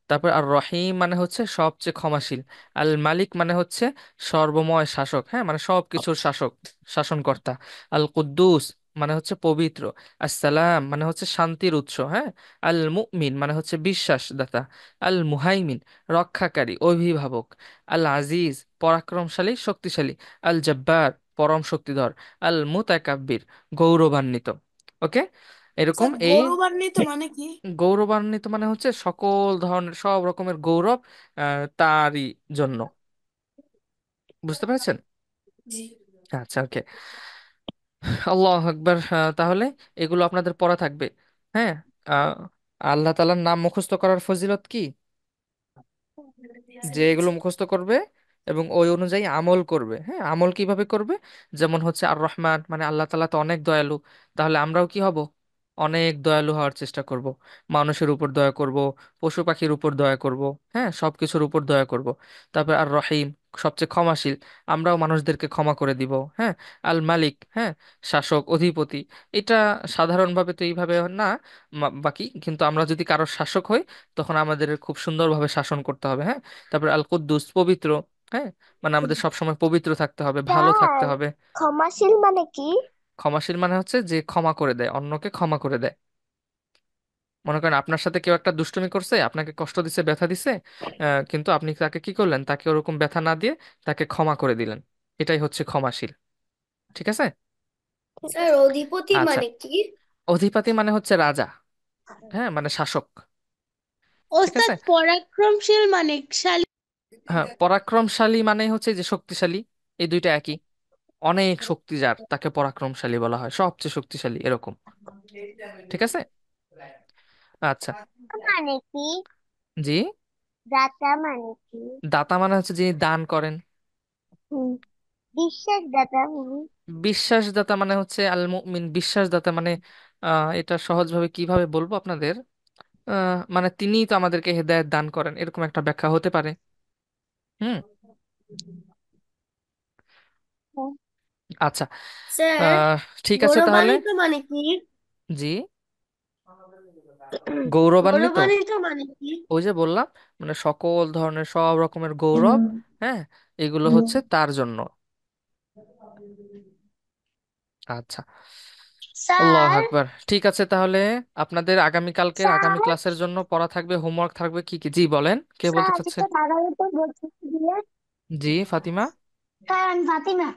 তারপর আর রহিম মানে হচ্ছে সবচেয়ে ক্ষমাশীল। আল মালিক মানে হচ্ছে সর্বময় শাসক, হ্যাঁ, মানে সবকিছুর শাসক, শাসনকর্তা। আল কুদ্দুস মানে হচ্ছে পবিত্র। আসসালাম মানে হচ্ছে শান্তির উৎস, হ্যাঁ। আল মুমিন মানে হচ্ছে বিশ্বাসদাতা। আল মুহাইমিন রক্ষাকারী, অভিভাবক। আল আজিজ পরাক্রমশালী, শক্তিশালী। আল জব্বার পরম শক্তিধর। আল মুতাকাব্বির গৌরবান্বিত। ওকে, এরকম স্যার, এই গৌরবান্বিত মানে কি? গৌরবান্বিত মানে হচ্ছে সকল ধরনের সব রকমের গৌরব তারই জন্য। বুঝতে পেরেছেন? জি। আচ্ছা, ওকে। আল্লাহ আকবার। তাহলে এগুলো আপনাদের পড়া থাকবে, হ্যাঁ। আহ, আল্লাহ তাআলার নাম মুখস্থ করার ফজিলত কি? যে এগুলো মুখস্থ করবে এবং ওই অনুযায়ী আমল করবে, হ্যাঁ। আমল কিভাবে করবে? যেমন হচ্ছে আর রহমান, মানে আল্লাহ তাআলা তো অনেক দয়ালু, তাহলে আমরাও কি হব? অনেক দয়ালু হওয়ার চেষ্টা করব। মানুষের উপর দয়া করব, পশু পাখির উপর দয়া করব, হ্যাঁ, সবকিছুর উপর দয়া করব। তারপর আর রহিম, সবচেয়ে ক্ষমাশীল, আমরাও মানুষদেরকে ক্ষমা করে দিব, হ্যাঁ। আল মালিক, হ্যাঁ, শাসক, অধিপতি। এটা সাধারণভাবে তো এইভাবে না, বাকি কিন্তু আমরা যদি কারোর শাসক হই, তখন আমাদের খুব সুন্দরভাবে শাসন করতে হবে, হ্যাঁ। তারপর আল কুদ্দুস পবিত্র, হ্যাঁ, মানে আমাদের সবসময় পবিত্র থাকতে হবে, ভালো থাকতে স্যার হবে। ক্ষমাশীল মানে কি? ক্ষমাশীল মানে হচ্ছে যে ক্ষমা করে দেয়, অন্যকে ক্ষমা করে দেয়। মনে করেন আপনার সাথে কেউ একটা দুষ্টুমি করছে, আপনাকে কষ্ট দিছে, ব্যথা দিছে, কিন্তু আপনি তাকে কি করলেন? তাকে ওরকম ব্যথা না দিয়ে তাকে ক্ষমা করে দিলেন। এটাই হচ্ছে ক্ষমাশীল। ঠিক আছে। ঠিক স্যার, আছে। অধিপতি আচ্ছা, মানে কি? অধিপতি মানে হচ্ছে রাজা, হ্যাঁ, মানে শাসক। ঠিক আছে। ওস্তাদ পরাক্রমশীল মানে শালী। হ্যাঁ, পরাক্রমশালী মানে হচ্ছে যে শক্তিশালী, এই দুইটা একই। অনেক শক্তি যার, তাকে পরাক্রমশালী বলা হয়, সবচেয়ে শক্তিশালী এরকম। ঠিক আছে। আচ্ছা। মানে কি? জি। দাতা মানে কি? দাতা মানে হচ্ছে যিনি দান করেন। হুম, বিশ্বাসদাতা মানে? বিশ্বাসদাতা মানে হচ্ছে আল মুমিন, বিশ্বাসদাতা মানে এটা সহজভাবে কিভাবে বলবো আপনাদের? মানে তিনিই তো আমাদেরকে হেদায়েত দান করেন, এরকম একটা ব্যাখ্যা হতে পারে। হুম। আচ্ছা, স্যার আহ ঠিক আছে তাহলে। গৌরবান্বিত মানে কি? জি, গৌরবান্বিত, গৌরবান্বিত মানে কি? ওই যে বললাম, মানে সকল ধরনের সব রকমের গৌরব, হ্যাঁ, এগুলো হচ্ছে তার জন্য। আচ্ছা, আল্লাহ স্যার আকবার। ঠিক আছে তাহলে, আপনাদের আগামীকালকের আগামী স্যার ক্লাসের জন্য পড়া থাকবে, হোমওয়ার্ক থাকবে কি কি? জি বলেন, কে বলতে স্যার চাচ্ছে? একটা ধাঁধার উত্তর বলতে দিলে। জি ফাতিমা। স্যার আমি ফাতিমা,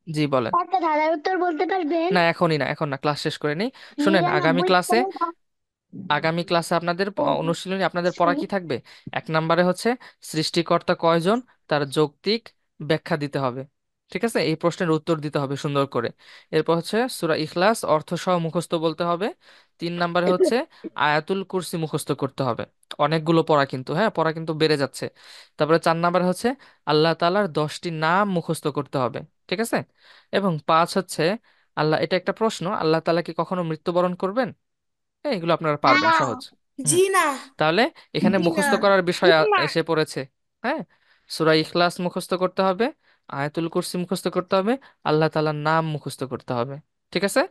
জি বলেন। একটা ধাঁধার উত্তর বলতে পারবেন? না এখনই না, এখন না, ক্লাস শেষ করে নেই। শুনেন, আগামী 99 ক্লাসে, পয়েন্ট আপনাদের অনুশীলনী, আপনাদের পড়া কি থাকবে? এক নম্বরে হচ্ছে সৃষ্টিকর্তা কয়জন, তার যৌক্তিক ব্যাখ্যা দিতে হবে। ঠিক আছে, এই প্রশ্নের উত্তর দিতে হবে সুন্দর করে। এরপর হচ্ছে সূরা ইখলাস অর্থ সহ মুখস্থ বলতে হবে। 3 নম্বরে হচ্ছে আয়াতুল কুরসি মুখস্থ করতে হবে। অনেকগুলো পড়া কিন্তু, হ্যাঁ, পড়া কিন্তু বেড়ে যাচ্ছে। তারপরে 4 নম্বরে হচ্ছে আল্লাহ তাআলার 10টি নাম মুখস্থ করতে হবে। ঠিক আছে। এবং 5 হচ্ছে আল্লাহ, এটা একটা প্রশ্ন, আল্লাহ তাআলা কি কখনো মৃত্যুবরণ করবেন? হ্যাঁ, এগুলো আপনারা পারবেন না সহজ। হুম। জি না। তাহলে এখানে জি না। মুখস্থ করার বিষয় না এসে পড়েছে। হ্যাঁ, সূরা ইখলাস মুখস্থ করতে হবে, আয়াতুল কুরসি মুখস্থ করতে হবে, আল্লাহ তাআলার নাম মুখস্থ করতে হবে। ঠিক আছে।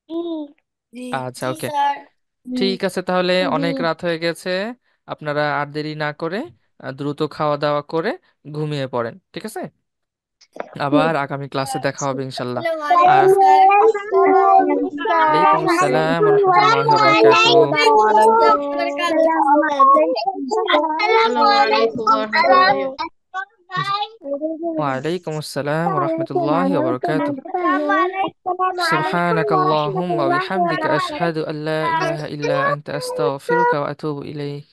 জি জি। আচ্ছা, জি ওকে। স্যার। ঠিক আছে তাহলে, জি অনেক রাত হয়ে গেছে, আপনারা আর দেরি না করে দ্রুত খাওয়া দাওয়া করে ঘুমিয়ে পড়েন। ঠিক আছে, আবার আগামী ক্লাসে দেখা হবে ইনশাল্লাহ। আসসালামু আর আলাইকুম স্যার। আসসালামু ওয়ালাইকুম আসসালাম ওয়া রাহমাতুল্লাহি ওয়া বারাকাতুহু। ওয়ালাইকুম আসসালাম ওয়া আসসালামু আলাইকুম রহমতুল্লাহ। وعليكم السلام ورحمة الله وبركاته. سبحانك বারাকাতুহু। اللهم وبحمدك أشهد أن لا إله إلا أنت أستغفرك وأتوب إليك.